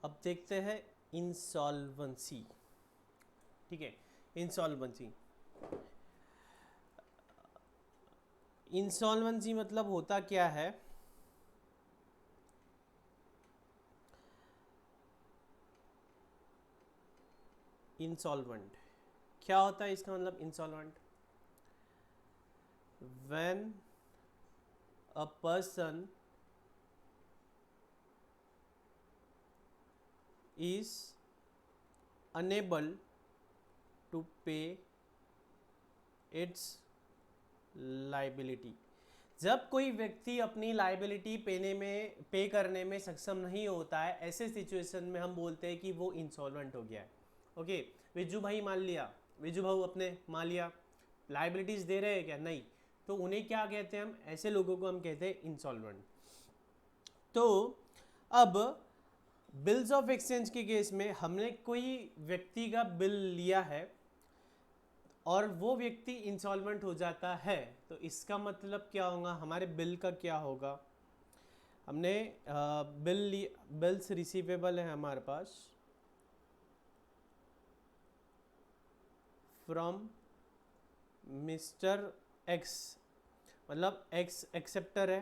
अब देखते हैं इंसॉल्वेंसी। ठीक है, इंसॉल्वेंसी। इंसॉल्वेंसी मतलब होता क्या है? इंसॉल्वेंट क्या होता है, इसका मतलब insolvent? When a person is unable to pay its liability। जब कोई व्यक्ति अपनी लाइबिलिटी पे करने में सक्षम नहीं होता है, ऐसे सिचुएशन में हम बोलते हैं कि वो इंसॉल्वेंट हो गया है। ओके, विजू भाई मान लिया, विजू भाऊ अपने मान लिया लाइबिलिटीज दे रहे हैं क्या? नहीं, तो उन्हें क्या कहते हैं हम? ऐसे लोगों को हम कहते हैं इंसॉल्वेंट। तो अब बिल्स ऑफ एक्सचेंज के केस में हमने कोई व्यक्ति का बिल लिया है और वो व्यक्ति इंसॉल्वेंट हो जाता है, तो इसका मतलब क्या होगा? हमारे बिल का क्या होगा? हमने बिल्स रिसीवेबल है हमारे पास फ्रॉम मिस्टर एक्स, मतलब एक्स एक्सेप्टर है,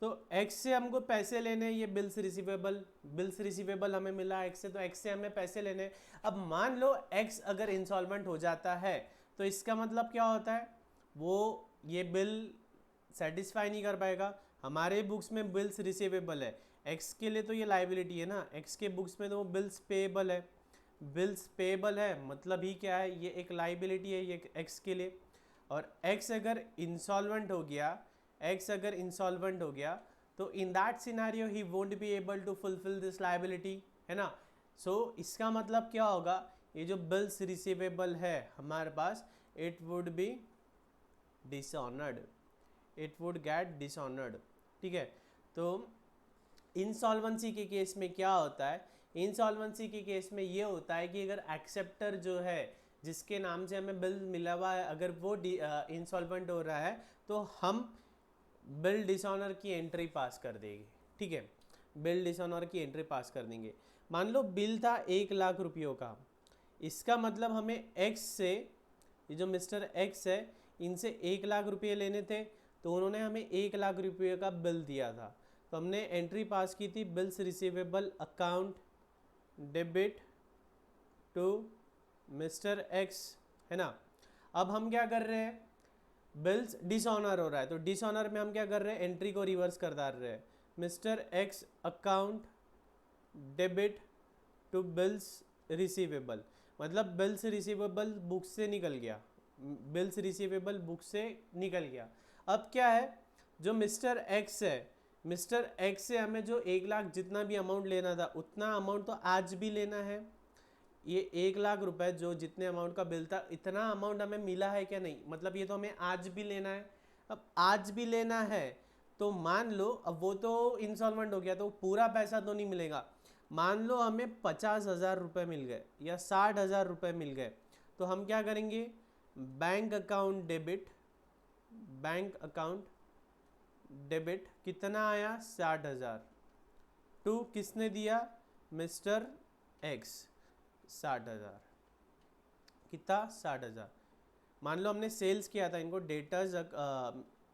तो एक्स से हमको पैसे लेने हैं, ये बिल्स रिसीवेबल हमें मिला एक्स से, तो एक्स से हमें पैसे लेने हैं। अब मान लो एक्स अगर इंसॉल्वेंट हो जाता है, तो इसका मतलब क्या होता है? वो ये बिल सेटिस्फाई नहीं कर पाएगा। हमारे बुक्स में बिल्स रिसीवेबल है, एक्स के लिए तो ये लाइबिलिटी है ना, एक्स के बुक्स में तो वो बिल्स पेएबल है। बिल्स पेएबल है मतलब ही क्या है? ये एक लाइबिलिटी है ये एक्स के लिए। और एक्स अगर इंसॉल्वेंट हो गया, एक्स अगर इंसॉल्वेंट हो गया, तो in that scenario he won't be able to fulfil this liability, है ना। सो इसका मतलब क्या होगा? ये जो बिल्स रिसीवेबल है हमारे पास, it would be dishonoured, it would get dishonoured. ठीक है, तो इंसॉल्वेंसी के केस में क्या होता है? इंसॉल्वेंसी के केस में ये होता है कि अगर एक्सेप्टर जो है, जिसके नाम से हमें बिल मिला हुआ है, अगर वो इंसॉल्वेंट हो रहा है, तो हम बिल डिसऑनर की एंट्री पास कर देंगे। ठीक है, बिल डिसऑनर की एंट्री पास कर देंगे। मान लो बिल था 1 लाख रुपयों का, इसका मतलब हमें एक्स से, ये जो मिस्टर एक्स है, इनसे 1 लाख रुपये लेने थे, तो उन्होंने हमें 1 लाख रुपये का बिल दिया था, तो हमने एंट्री पास की थी bills receivable account debit to mister X, है ना। अब हम क्या कर रहे हैं? बिल्स डिसऑनर हो रहा है, तो डिसऑनर में हम क्या कर रहे हैं? एंट्री को रिवर्स कर डाल रहे हैं, mister X account debit to bills receivable, मतलब बिल्स रिसीवेबल बुक से निकल गया, बिल्स रिसीवेबल बुक से निकल गया। अब क्या है? जो मिस्टर एक्स है, मिस्टर एक्स से हमें जो 1 लाख जितना भी अमाउंट लेना था, उतना अमाउंट तो आज भी लेना है। ये 1 लाख रुपए जो जितने अमाउंट का बिल था, इतना अमाउंट हमें मिला है क्या? नहीं, मतलब ये तो हमें आज भी लेना है। अब आज भी लेना है, तो मान लो अब वो तो इंस्टॉलमेंट हो गया, तो पूरा पैसा तो नहीं मिलेगा। मान लो हमें 50,000 रुपये मिल गए या 60,000 रुपये मिल गए, तो हम क्या करेंगे? Bank account debit, bank account debit कितना आया? 60,000 टू किसने दिया? Mister X, 60,000। कितना? 60,000। मान लो हमने सेल्स किया था इनको, डेटर्स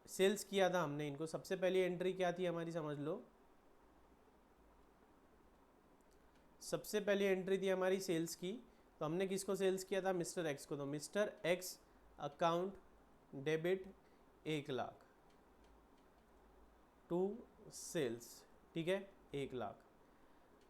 सेल्स किया था हमने इनको, सबसे पहली एंट्री क्या थी हमारी? समझ लो, सबसे पहली एंट्री थी हमारी सेल्स की, तो हमने किसको सेल्स किया था? मिस्टर एक्स को। तो mister X account debit 1 lakh to sales, ठीक है, 1 लाख।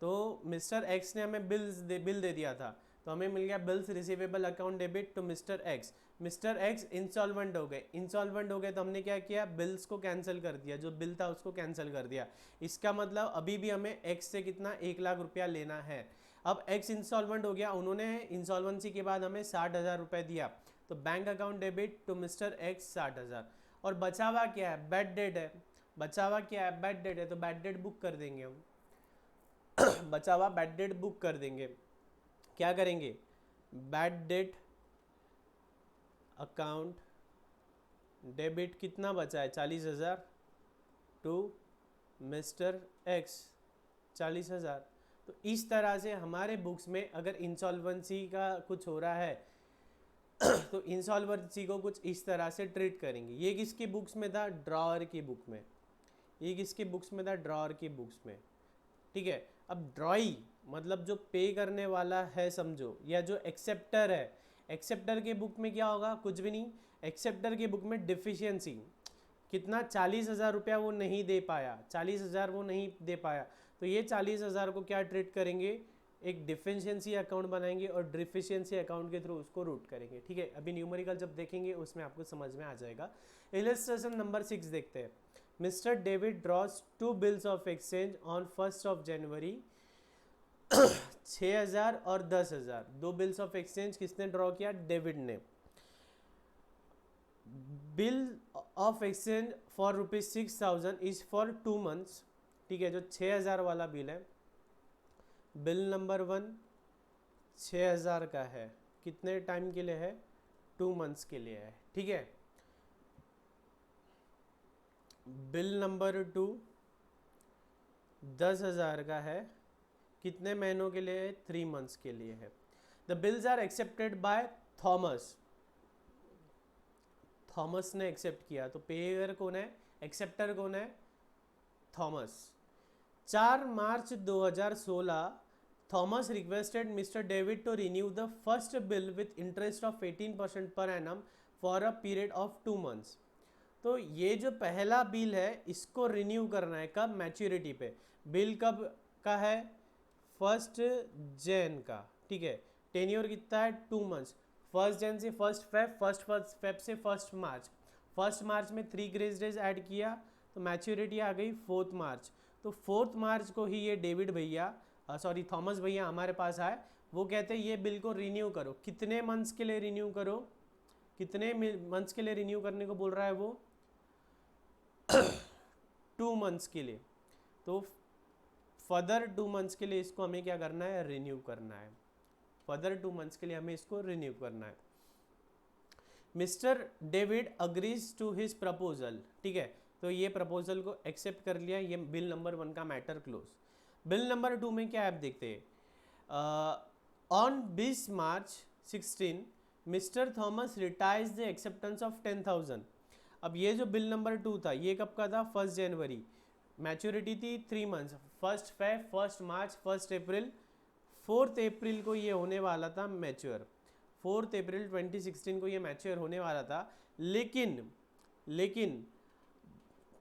तो मिस्टर एक्स ने हमें बिल दे दिया था, तो हमें मिल गया bills receivable account debit to mister X. Mister X insolvent हो गए, इंसॉल्वेंट हो गए तो हमने क्या किया? बिल्स को कैंसिल कर दिया, जो बिल था उसको कैंसिल कर दिया। इसका मतलब अभी भी हमें एक्स से कितना? 1 लाख रुपया लेना है। अब एक्स इंसॉल्वेंट हो गया, उन्होंने इंसॉल्वेंसी के बाद हमें 60,000 रुपये दिया, तो bank account debit to mister X 60,000। और बचा हुआ क्या है? बैड डेट है। बचा हुआ क्या है? बैड डेट है, तो बैड डेट बुक कर देंगे हम। बचा हुआ बैड डेट बुक कर देंगे। क्या करेंगे? बैड डेट अकाउंट डेबिट कितना बचा है? 40,000 टू मिस्टर एक्स, 40,000। तो इस तरह से हमारे बुक्स में अगर इंसॉल्वेंसी का कुछ हो रहा है तो इंसॉल्वेंसी को कुछ इस तरह से ट्रीट करेंगे। ये किसकी बुक्स में था? ड्रॉअर की बुक में। ये किसकी बुक्स में था? ड्रॉअर की बुक्स में। ठीक है। अब ड्रॉई मतलब जो पे करने वाला है समझो, या जो एक्सेप्टर है, एक्सेप्टर के बुक में क्या होगा? कुछ भी नहीं। एक्सेप्टर की बुक में डिफिशियंसी कितना? 40,000 रुपया वो नहीं दे पाया, 40,000 वो नहीं दे पाया, तो ये 40,000 को क्या ट्रीट करेंगे? एक डिफिशियंसी अकाउंट बनाएंगे और डिफिशियंसी अकाउंट के थ्रू उसको रूट करेंगे। ठीक है, अभी न्यूमेरिकल जब देखेंगे उसमें आपको समझ में आ जाएगा। इलस्ट्रेशन नंबर 6 देखते हैं। Mister David draws 2 bills of exchange on 1 January 6,000 और 10,000। 2 बिल्स ऑफ एक्सचेंज किसने ड्रॉ किया? डेविड ने। Bill of exchange for ₹6,000 is for 2 months. ठीक है, जो 6,000 वाला बिल है, बिल नंबर 1 6,000 का है, कितने टाइम के लिए है? 2 मंथ्स के लिए है। ठीक है। बिल नंबर 2 10,000 का है, कितने महीनों के लिए है? 3 मंथ्स के लिए है। The bills are accepted by Thomas. Thomas ने एक्सेप्ट किया, तो पेयर कौन है? एक्सेप्टर कौन है? Thomas. 4 March 2016 Thomas requested mister David to renew the first bill with interest of 18% per annum for a period of 2 months. तो ये जो पहला बिल है इसको रिन्यू करना है, कब? मैच्योरिटी पे। बिल कब का है? 1 जन का। ठीक है। टेन्योर कितना है? 2 मंथ्स। 1 जन से 1 फेब, 1 फेब से 1 मार्च। 1 मार्च में 3 ग्रेस डेज ऐड किया तो मैच्योरिटी आ गई 4 मार्च। तो 4 मार्च को ही ये डेविड भैया, सॉरी थॉमस भैया हमारे पास आए। वो कहते हैं ये बिल को रिन्यू करो। कितने मंथ्स के लिए रिन्यू करो? कितने मंथ्स के लिए रिन्यू करने को बोल रहा है वो? 2 मंथ्स के लिए। तो फर्दर 2 मंथ्स के लिए इसको हमें क्या करना है? रिन्यू करना है। फर्दर 2 मंथ्स के लिए हमें इसको रिन्यू करना है। Mister David agrees to his proposal. ठीक है, तो ये प्रपोजल को एक्सेप्ट कर लिया। ये बिल नंबर 1 का मैटर क्लोज। बिल नंबर 2 में क्या आप देखते हैं? On 20 March 16 mister Thomas retires the acceptance of 10,000। अब ये जो बिल नंबर 2 था ये कब का था? 1 जनवरी। मैच्योरिटी थी 3 मंथ्स, 1 फेब, 1 मार्च, 1 अप्रैल। 4 अप्रैल को ये होने वाला था मैच्योर। 4 अप्रैल 2016 को ये मैच्योर होने वाला था। लेकिन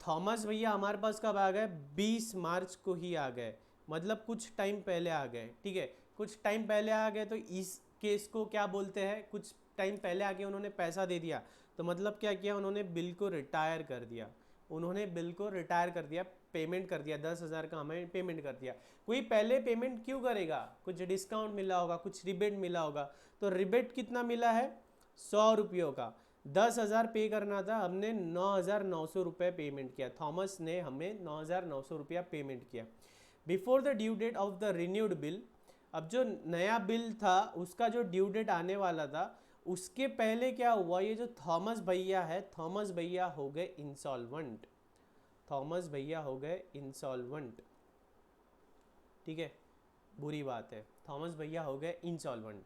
थॉमस भैया हमारे पास कब आ गए? 20 मार्च को ही आ गए, मतलब कुछ टाइम पहले आ गए। ठीक है, कुछ टाइम पहले आ गए तो इस केस को क्या बोलते हैं? कुछ टाइम पहले आके उन्होंने पैसा दे दिया, तो मतलब क्या किया? उन्होंने बिल को रिटायर कर दिया। उन्होंने बिल को रिटायर कर दिया, पेमेंट कर दिया। 10,000 का हमें पेमेंट कर दिया। कोई पहले पेमेंट क्यों करेगा? कुछ डिस्काउंट मिला होगा, कुछ रिबेट मिला होगा। तो रिबेट कितना मिला है? 100 रुपयों का। 10,000 पे करना था, हमने 9,900 रुपये पेमेंट किया। थॉमस ने हमें 9,900 रुपया पेमेंट किया। Before the due date of the renewed bill, अब जो नया बिल था उसका जो ड्यू डेट आने वाला था उसके पहले क्या हुआ? ये जो थॉमस भैया है, थॉमस भैया हो गए इंसॉल्वेंट। थॉमस भैया हो गए इंसॉल्वेंट। ठीक है, बुरी बात है, थॉमस भैया हो गए insolvent.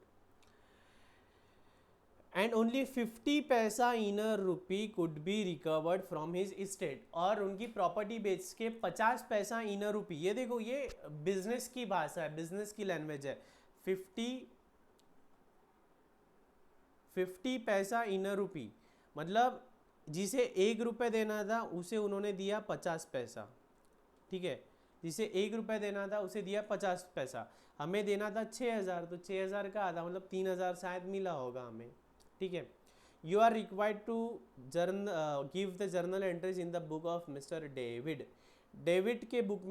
And only 50 paisa in a rupee could be recovered from his estate. और उनकी प्रॉपर्टी बेच के 50 पैसा इन अ रुपी। ये देखो, ये बिजनेस की भाषा है, बिजनेस की लैंग्वेज है। 50 पैसा इन अ रुपी मतलब जिसे 1 रुपये देना था उसे उन्होंने दिया 50 पैसा। ठीक है, जिसे 1 रुपये देना था उसे दिया 50 पैसा। हमें देना था 6,000, तो 6,000 का आधा मतलब 3,000 शायद मिला होगा हमें। ठीक है। You are required to give the journal entries in the book of mister David. David के बुक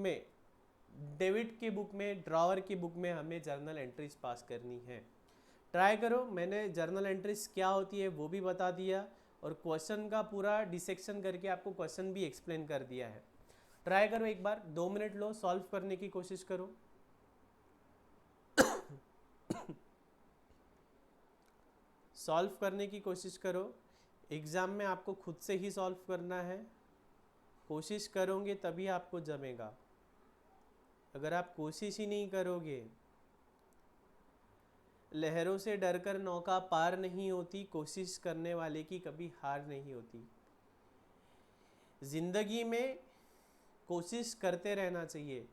में ड्रॉवर की बुक में हमें जर्नल एंट्रीज पास करनी है। ट्राई करो। मैंने जर्नल एंट्रीज क्या होती है वो भी बता दिया और क्वेश्चन का पूरा डिसेक्शन करके आपको क्वेश्चन भी एक्सप्लेन कर दिया है। ट्राई करो एक बार, 2 मिनट लो, सॉल्व करने की कोशिश करो। सॉल्व करने की कोशिश करो। एग्ज़ाम में आपको खुद से ही सॉल्व करना है। कोशिश करोगे तभी आपको जमेगा। अगर आप कोशिश ही नहीं करोगे, लहरों से डरकर नौका पार नहीं होती, कोशिश करने वाले की कभी हार नहीं होती। जिंदगी में कोशिश करते रहना चाहिए,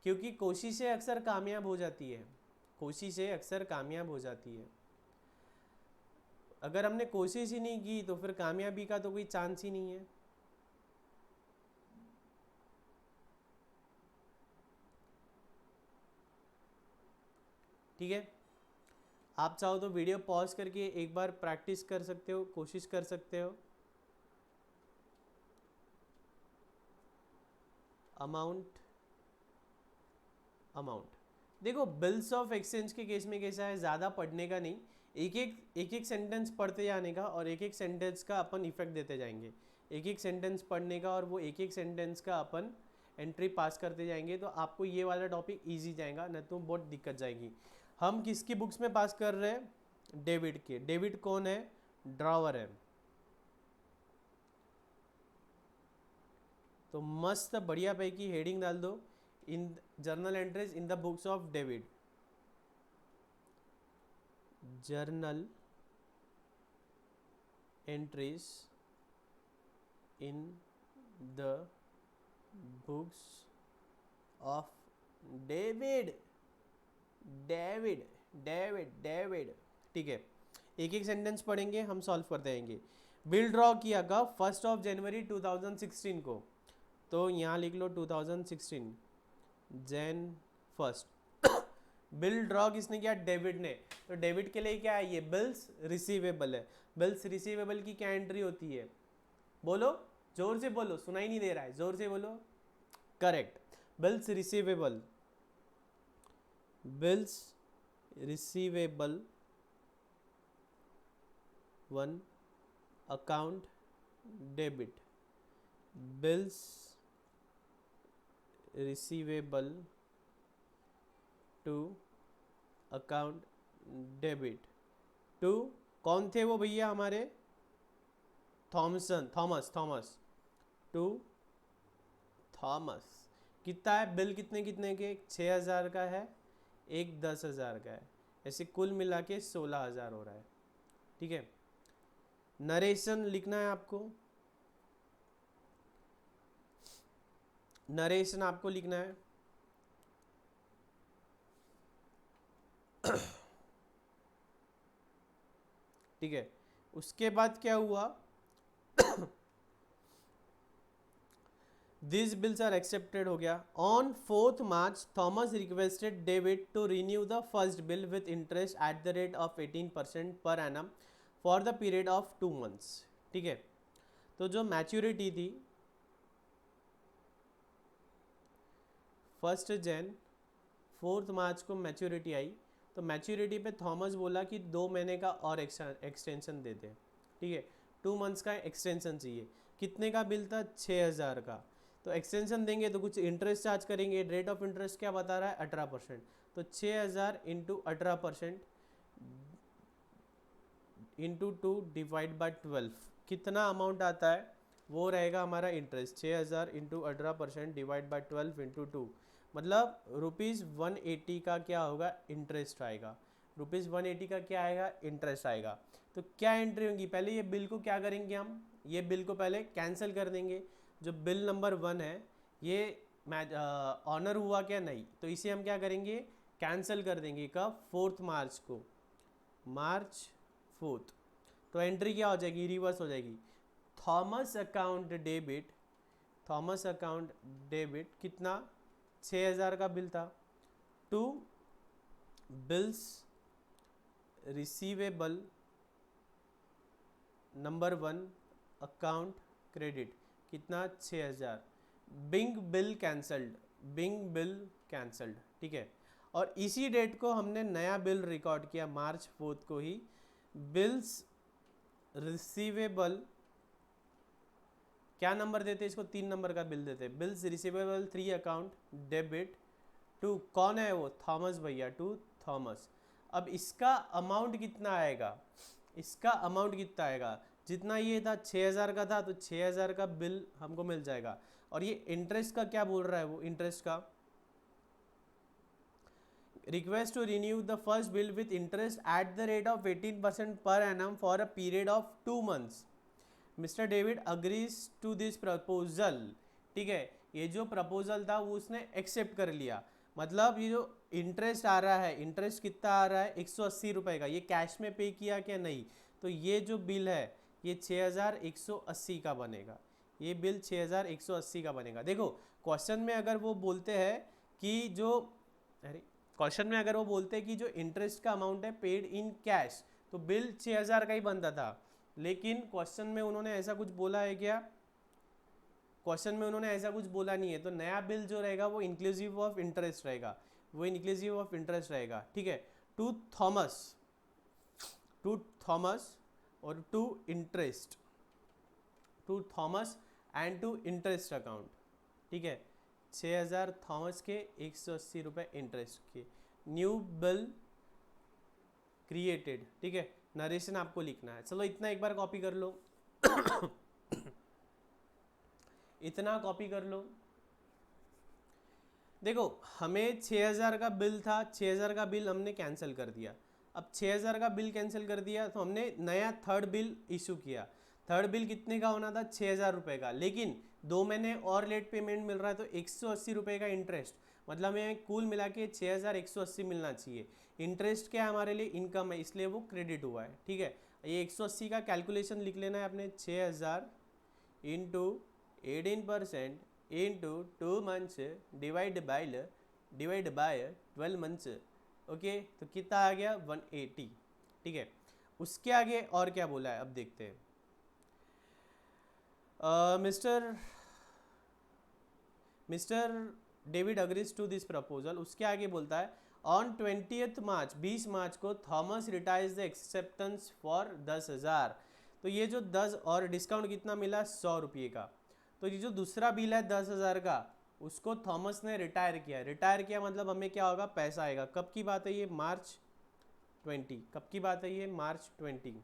क्योंकि कोशिशें अक्सर कामयाब हो जाती है, कोशिशें अक्सर कामयाब हो जाती है। अगर हमने कोशिश ही नहीं की तो फिर कामयाबी का तो कोई चांस ही नहीं है। ठीक है, आप चाहो तो वीडियो पॉज करके एक बार प्रैक्टिस कर सकते हो, कोशिश कर सकते हो। अमाउंट, देखो बिल्स ऑफ एक्सचेंज के केस में कैसा है, ज़्यादा पढ़ने का नहीं, एक एक सेंटेंस पढ़ते जाने का और एक एक सेंटेंस का अपन इफेक्ट देते जाएंगे। एक एक सेंटेंस पढ़ने का और वो एक एक सेंटेंस का अपन एंट्री पास करते जाएंगे, तो आपको ये वाला टॉपिक इजी जाएगा, न तो बहुत दिक्कत जाएगी। हम किसकी बुक्स में पास कर रहे हैं? डेविड के। डेविड कौन है? ड्रॉवर है। तो मस्त बढ़िया पैकी हेडिंग डाल दो, in journal entries in the books of David. Journal entries in the books of David. David David David, ठीक है। एक एक सेंटेंस पढ़ेंगे, हम सॉल्व करते जाएंगे। बिल ड्रॉ किया कब? 1 जनवरी 2016 को, तो यहाँ लिख लो 2016 Jan 1। बिल ड्रॉ किसने किया? डेविड ने। तो डेविड के लिए क्या है? ये बिल्स रिसीवेबल है। बिल्स रिसीवेबल की क्या एंट्री होती है? बोलो, जोर से बोलो, सुनाई नहीं दे रहा है, जोर से बोलो। Correct, bills receivable. Bills receivable 1 account debit. Bills receivable 2 account debit to, कौन थे वो भैया हमारे? Thomas to Thomas. कितना है बिल? कितने कितने के? 6,000 का है, एक 10,000 का है, ऐसे कुल मिला के 16,000 हो रहा है। ठीक है, नरेशन लिखना है आपको, नरेशन आपको लिखना है। ठीक है, उसके बाद क्या हुआ? दिस बिल्स आर एक्सेप्टेड हो गया। On 4 March Thomas requested David to renew the first bill with interest at the rate of 18% per annum for the period of 2 months. ठीक है, तो जो मैच्योरिटी थी 1 जन, 4 मार्च को मैच्योरिटी आई, तो मैच्योरिटी पे थॉमस बोला कि 2 महीने का और एक्सटेंशन दे दे। ठीक है, 2 मंथ्स का एक्सटेंशन चाहिए। कितने का बिल था? 6,000 का। तो एक्सटेंशन देंगे तो कुछ इंटरेस्ट चार्ज करेंगे। रेट ऑफ इंटरेस्ट क्या बता रहा है? 18%। तो 6,000 इंटू 18% इंटू 2 डिवाइड बाई 12, कितना अमाउंट आता है? वो रहेगा हमारा interest. 6,000 into 18% divide by 12 into 2, मतलब ₹180 का क्या होगा? इंटरेस्ट आएगा। ₹180 का क्या आएगा? इंटरेस्ट आएगा। तो क्या एंट्री होगी? पहले ये बिल को क्या करेंगे हम? ये बिल को पहले कैंसिल कर देंगे। जो बिल नंबर 1 है ये ऑनर हुआ क्या? नहीं, तो इसे हम क्या करेंगे? कैंसिल कर देंगे। कब? 4 मार्च को, मार्च 4। तो एंट्री क्या हो जाएगी? रिवर्स हो जाएगी। Thomas account debit, Thomas account debit कितना? 6,000 का बिल था, to bills receivable number 1 account credit, कितना? 6,000। Being bill cancelled, being bill cancelled. ठीक है, और इसी डेट को हमने नया बिल रिकॉर्ड किया, मार्च 4 को ही। बिल्स रिसीवेबल, क्या नंबर देते? इसको 3 नंबर का बिल देते। Bills receivable 3 account debit to, कौन है वो? थॉमस भैया, टू थॉमस। अब इसका अमाउंट कितना आएगा? इसका अमाउंट कितना आएगा? जितना ये था 6,000 का था, तो 6,000 का बिल हमको मिल जाएगा। और ये इंटरेस्ट का क्या बोल रहा है वो? इंटरेस्ट का request to renew the first bill with interest at the rate of 18% per annum for a period of 2 months. Mr. David agrees to this proposal. ठीक है, ये जो प्रपोजल था वो उसने एक्सेप्ट कर लिया. मतलब ये जो इंटरेस्ट आ रहा है, इंटरेस्ट कितना आ रहा है 180 रुपये का, ये कैश में पे किया क्या नहीं, तो ये जो बिल है ये 6180 का बनेगा. ये बिल 6180 का बनेगा. देखो क्वेश्चन में अगर वो बोलते हैं कि जो क्वेश्चन में अगर वो बोलते हैं कि जो इंटरेस्ट का अमाउंट है पेड इन कैश, तो बिल 6000 का ही बनता था. लेकिन क्वेश्चन में उन्होंने ऐसा कुछ बोला है क्या? क्वेश्चन में उन्होंने ऐसा कुछ बोला नहीं है. तो नया बिल जो रहेगा वो इंक्लूसिव ऑफ इंटरेस्ट रहेगा, वो इंक्लूसिव ऑफ इंटरेस्ट रहेगा. ठीक है, टू थॉमस और to interest, to Thomas and to interest account. ठीक है, 6000 थॉमस के, 180 रुपये इंटरेस्ट के. New bill created. ठीक है, नरेशन आपको लिखना है. चलो इतना एक बार कॉपी कर लो. इतना कॉपी कर लो. देखो हमें 6000 का बिल था, 6000 का बिल हमने कैंसिल कर दिया. अब 6000 का बिल कैंसिल कर दिया तो हमने नया थर्ड बिल इशू किया. थर्ड बिल कितने का होना था? 6000 रुपये का. लेकिन 2 महीने और लेट पेमेंट मिल रहा है तो 180 रुपये का इंटरेस्ट, मतलब हमें कुल मिला के 6180 मिलना चाहिए. इंटरेस्ट क्या है हमारे लिए? इनकम है, इसलिए वो क्रेडिट हुआ है. ठीक है, ये 180 का कैलकुलेशन लिख लेना है आपने. 6000 into 18% into 2 months divide by 12 months. Okay, तो कितना आ गया? 180. ठीक है, उसके आगे और क्या बोला है अब देखते हैं. Mister David agrees to this proposal. उसके आगे बोलता है ऑन 20 मार्च, 20 मार्च को Thomas retires the acceptance for 10,000. तो ये जो 10 और डिस्काउंट कितना मिला? 100 रुपये का. तो ये जो दूसरा बिल है 10,000 का, उसको थॉमस ने रिटायर किया. रिटायर किया मतलब हमें क्या होगा? पैसा आएगा. कब की बात है ये? मार्च 20. कब की बात है ये? मार्च 20.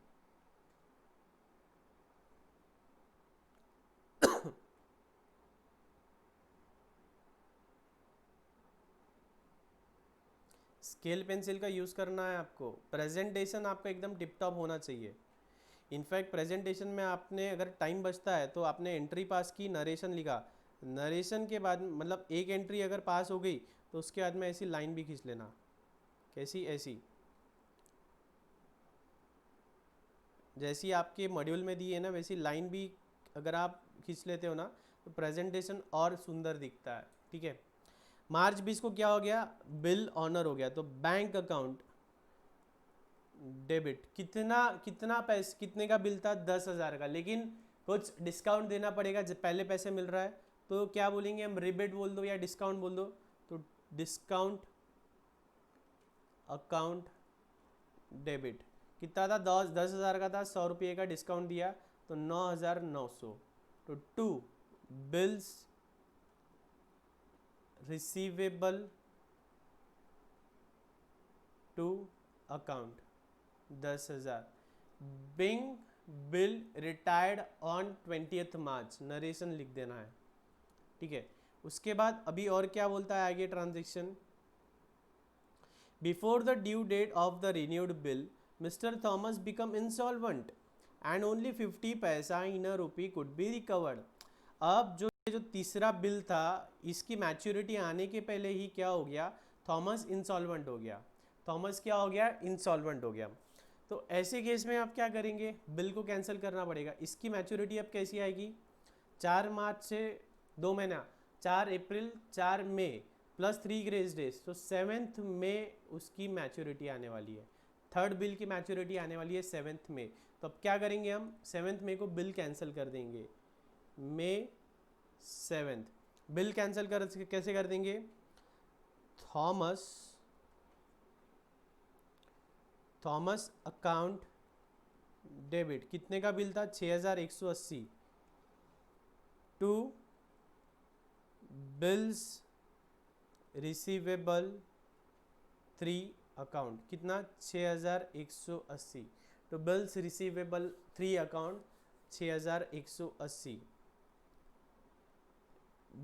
स्केल पेंसिल का यूज़ करना है आपको. प्रेजेंटेशन आपका एकदम टिप टॉप होना चाहिए. इनफैक्ट प्रेजेंटेशन में आपने अगर टाइम बचता है तो आपने एंट्री पास की, नरेशन लिखा, नरेशन के बाद मतलब एक एंट्री अगर पास हो गई तो उसके बाद में ऐसी लाइन भी खींच लेना. कैसी? ऐसी, जैसी आपके मॉड्यूल में दी है ना वैसी लाइन भी अगर आप खींच लेते हो ना तो प्रेजेंटेशन और सुंदर दिखता है. ठीक है, मार्च 20 को क्या हो गया? बिल ऑनर हो गया. तो बैंक अकाउंट डेबिट. कितना पैसे, कितने का बिल था? 10,000 का. लेकिन कुछ डिस्काउंट देना पड़ेगा, जब पहले पैसे मिल रहा है तो क्या बोलेंगे हम? रिबेट बोल दो या डिस्काउंट बोल दो. तो डिस्काउंट अकाउंट डेबिट. कितना था? 10,000 का था, 100 रुपये का डिस्काउंट दिया तो 9,900. तो to bills receivable to account 10,000. Being bill retired on 20 March. Narration लिख देना है. ठीक है, उसके बाद अभी और क्या बोलता है आगे transaction. Before the due date of the renewed bill mister Thomas become insolvent and only 50 paisa in a rupee could be recovered. अब जो तीसरा बिल था इसकी मैच्योरिटी आने के पहले ही क्या हो गया? थॉमस इंसॉल्वेंट हो गया. थॉमस क्या हो गया? इंसॉल्वेंट हो गया. तो ऐसे केस में आप क्या करेंगे? बिल को कैंसिल करना पड़ेगा. इसकी मैच्योरिटी अब कैसी आएगी? 4 मार्च से 2 महीना, 4 अप्रैल 4 मई प्लस 3 ग्रेस डेज, तो 7 मई उसकी मैच्योरिटी आने वाली है. थर्ड बिल की मैच्योरिटी आने वाली है 7 मई. तो अब क्या करेंगे हम? 7 मई को बिल कैंसिल कर देंगे. मई 7 बिल कैंसिल कर कैसे कर देंगे? Thomas account debit. कितने का बिल था? 6180. To bills receivable 3 account. कितना? 6180. तो bills receivable 3 account 6180.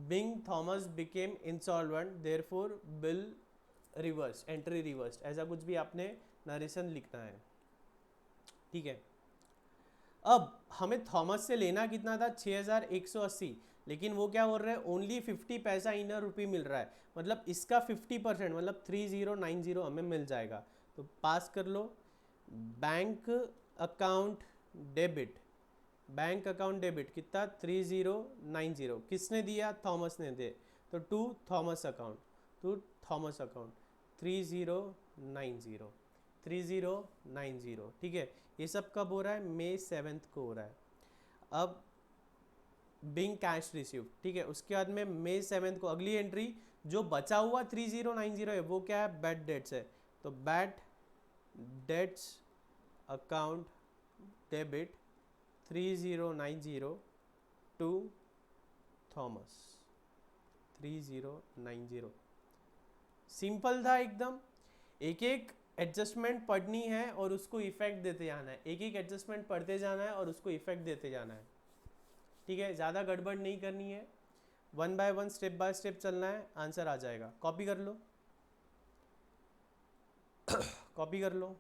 Being Thomas became insolvent, therefore bill reverse, entry reverse, ऐसा कुछ भी आपने नरेशन लिखना है, ठीक है। अब हमें थॉमस से लेना कितना था, 6180, लेकिन वो क्या बोल रहे हैं, ओनली 50 पैसा इन अ रुपी मिल रहा है, मतलब इसका 50% मतलब 3090 हमें मिल जाएगा। तो पास कर लो, bank account debit, bank account debit कितना 3090, किसने दिया, थॉमस ने दे, तो to Thomas account, to Thomas account 3090, 3090, ठीक है। ये सब कब हो रहा है, May 7 को हो रहा है। अब बिंग कैश रिसीव, ठीक है, उसके बाद में May 7 को अगली एंट्री, जो बचा हुआ 3090 है वो क्या है, बैड डेट्स है, तो bad debts account debit 3090 to Thomas, 3090। Simple था एकदम, एक एक एडजस्टमेंट पढ़नी है और उसको इफेक्ट देते जाना है, एक एक एडजस्टमेंट पढ़ते जाना है और उसको इफेक्ट देते जाना है, ठीक है। ज़्यादा गड़बड़ नहीं करनी है, one by one step by step चलना है, आंसर आ जाएगा। कॉपी कर लो कॉपी कर लो।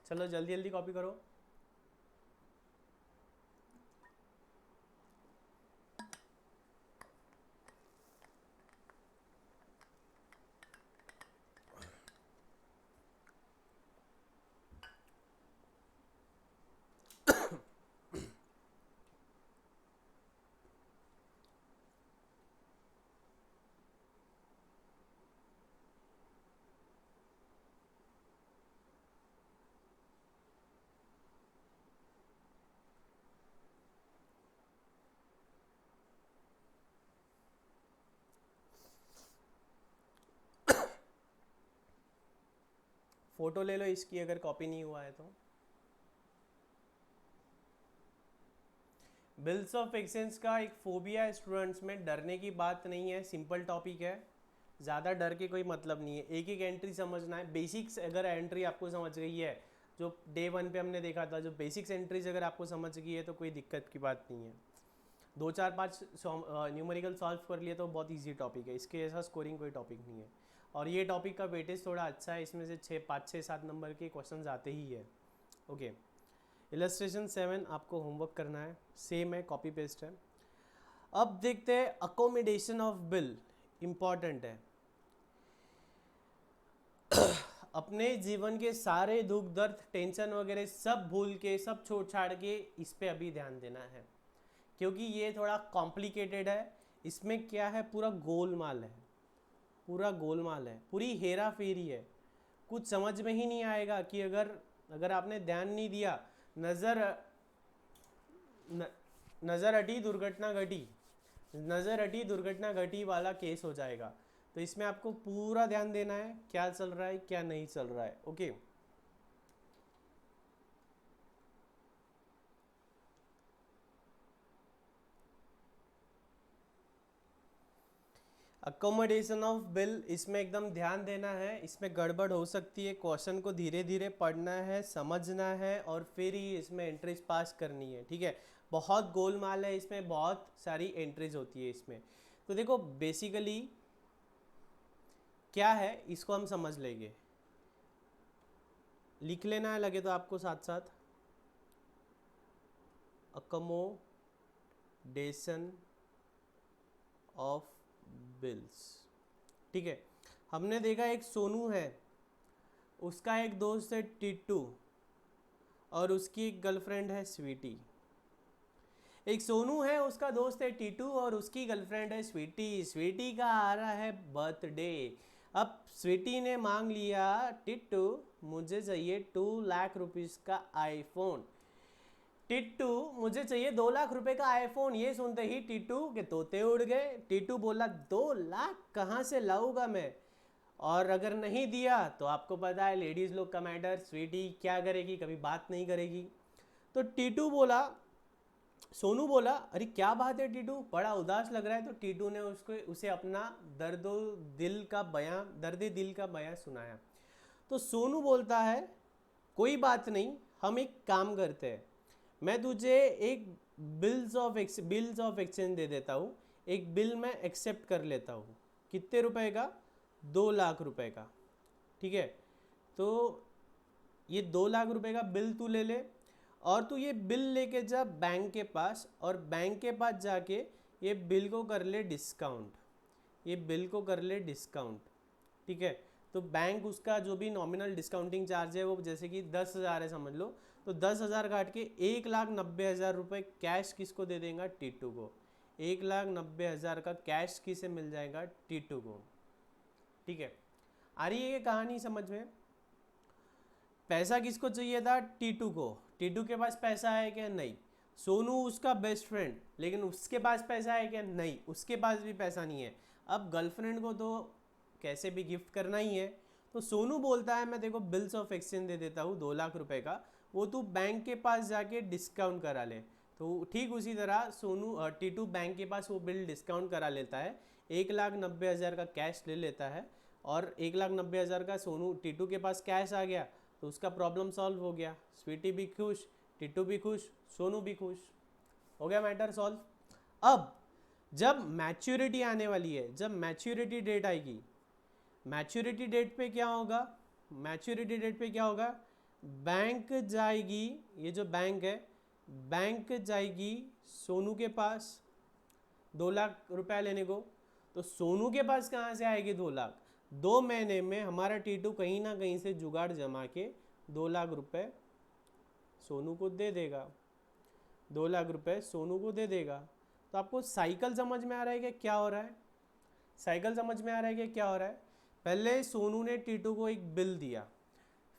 चलो जल्दी जल्दी कॉपी करो। फोटो ले लो इसकी अगर कॉपी नहीं हुआ है तो। बिल्स ऑफ एक्सचेंज का एक फोबिया है स्टूडेंट्स में, डरने की बात नहीं है, सिंपल टॉपिक है, ज़्यादा डर के कोई मतलब नहीं है, एक एक एंट्री समझना है। बेसिक्स अगर एंट्री आपको समझ गई है, जो डे 1 पे हमने देखा था, जो बेसिक्स एंट्रीज अगर आपको समझ गई है तो कोई दिक्कत की बात नहीं है। 2 4 5 न्यूमेरिकल सॉल्व कर लिए तो बहुत इजी टॉपिक है, इसके जैसा स्कोरिंग कोई टॉपिक नहीं है। और ये टॉपिक का वेटेज थोड़ा अच्छा है, इसमें से 5 6 7 नंबर के क्वेश्चन आते ही है। ओके, इलस्ट्रेशन 7 आपको होमवर्क करना है, सेम है, कॉपी पेस्ट है। अब देखते हैं अकोमोडेशन ऑफ बिल, इम्पॉर्टेंट है। अपने जीवन के सारे दुख दर्द टेंशन वगैरह सब भूल के, सब छोड़ छाड़ के इस पे अभी ध्यान देना है, क्योंकि ये थोड़ा कॉम्प्लिकेटेड है। इसमें क्या है, पूरा गोलमाल है, पूरा गोलमाल है, पूरी हेरा फेरी है, कुछ समझ में ही नहीं आएगा कि अगर आपने ध्यान नहीं दिया, नज़र हटी दुर्घटना घटी, नज़र हटी दुर्घटना घटी वाला केस हो जाएगा। तो इसमें आपको पूरा ध्यान देना है, क्या चल रहा है क्या नहीं चल रहा है। ओके, अकोमोडेशन ऑफ बिल, इसमें एकदम ध्यान देना है, इसमें गड़बड़ हो सकती है, क्वेश्चन को धीरे धीरे पढ़ना है, समझना है और फिर ही इसमें एंट्रीज पास करनी है, ठीक है। बहुत गोलमाल है इसमें, बहुत सारी एंट्रीज होती है इसमें। तो देखो बेसिकली क्या है, इसको हम समझ लेंगे, लिख लेना है लगे तो आपको साथ साथ। अकोमोडेशन ऑफ बिल्स, ठीक है। हमने देखा एक सोनू है, उसका एक दोस्त है टिट्टू और उसकी एक गर्लफ्रेंड है स्वीटी। एक सोनू है, उसका दोस्त है टीटू और उसकी गर्लफ्रेंड है स्वीटी। स्वीटी का आ रहा है बर्थडे। अब स्वीटी ने मांग लिया, टिट्टू मुझे चाहिए 2 लाख रुपीस का आईफोन। टिट्टू मुझे चाहिए 2 लाख रुपए का आईफोन। ये सुनते ही टिट्टू के तोते उड़ गए। टिट्टू बोला 2 लाख कहाँ से लाऊंगा मैं, और अगर नहीं दिया तो आपको पता है लेडीज़ लोग का मैटर, स्वीटी क्या करेगी, कभी बात नहीं करेगी। तो टीटू बोला, सोनू बोला अरे क्या बात है टीटू, बड़ा उदास लग रहा है। तो टीटू ने उसे अपना दर्द दिल का बयां सुनाया। तो सोनू बोलता है कोई बात नहीं, हम एक काम करते हैं, मैं तुझे एक बिल्स ऑफ एक्सचेंज दे देता हूँ, एक बिल मैं एक्सेप्ट कर लेता हूँ। कितने रुपए का? 2 लाख रुपए का। ठीक है, तो ये 2 लाख रुपए का बिल तू ले ले, और तू ये बिल लेके जा बैंक के पास, और बैंक के पास जाके ये बिल को कर ले डिस्काउंट, ये बिल को कर ले डिस्काउंट। ठीक है, तो बैंक उसका जो भी नॉमिनल डिस्काउंटिंग चार्ज है वो जैसे कि 10,000 है समझ लो, तो 10,000 काट के 1,90,000 रुपये कैश किसको दे देगा? टीटू को। 1,90,000 का कैश किसे मिल जाएगा? टीटू को। ठीक है, आ रही है ये कहानी समझ में? पैसा किसको चाहिए था? टीटू को। टीटू के पास पैसा है क्या? नहीं। सोनू उसका बेस्ट फ्रेंड, लेकिन उसके पास पैसा है क्या? नहीं, उसके पास भी पैसा नहीं है। अब गर्लफ्रेंड को तो कैसे भी गिफ्ट करना ही है, तो सोनू बोलता है मैं देखो बिल्स ऑफ एक्सचेंज दे देता हूँ 2 लाख रुपए का, वो तू बैंक के पास जाके डिस्काउंट करा ले। तो ठीक उसी तरह टीटू बैंक के पास वो बिल डिस्काउंट करा लेता है, 1,90,000 का कैश ले लेता है, और 1,90,000 का टीटू के पास कैश आ गया, तो उसका प्रॉब्लम सॉल्व हो गया। स्वीटी भी खुश, टीटू भी खुश, सोनू भी खुश, हो गया मैटर सॉल्व। अब जब मैच्योरिटी आने वाली है, जब मैच्योरिटी डेट आएगी, मैच्योरिटी डेट पे क्या होगा? मैच्योरिटी डेट पे क्या होगा? बैंक जाएगी, ये जो बैंक है, बैंक जाएगी सोनू के पास 2 लाख रुपया लेने को। तो सोनू के पास कहाँ से आएगी 2 लाख? 2 महीने में हमारा टीटू कहीं ना कहीं से जुगाड़ जमा के 2 लाख रुपए सोनू को दे देगा, 2 लाख रुपए सोनू को दे देगा। तो आपको साइकिल समझ में आ रहा है कि क्या हो रहा है? साइकिल समझ में आ रहा है कि क्या हो रहा है? पहले सोनू ने टीटू को एक बिल दिया,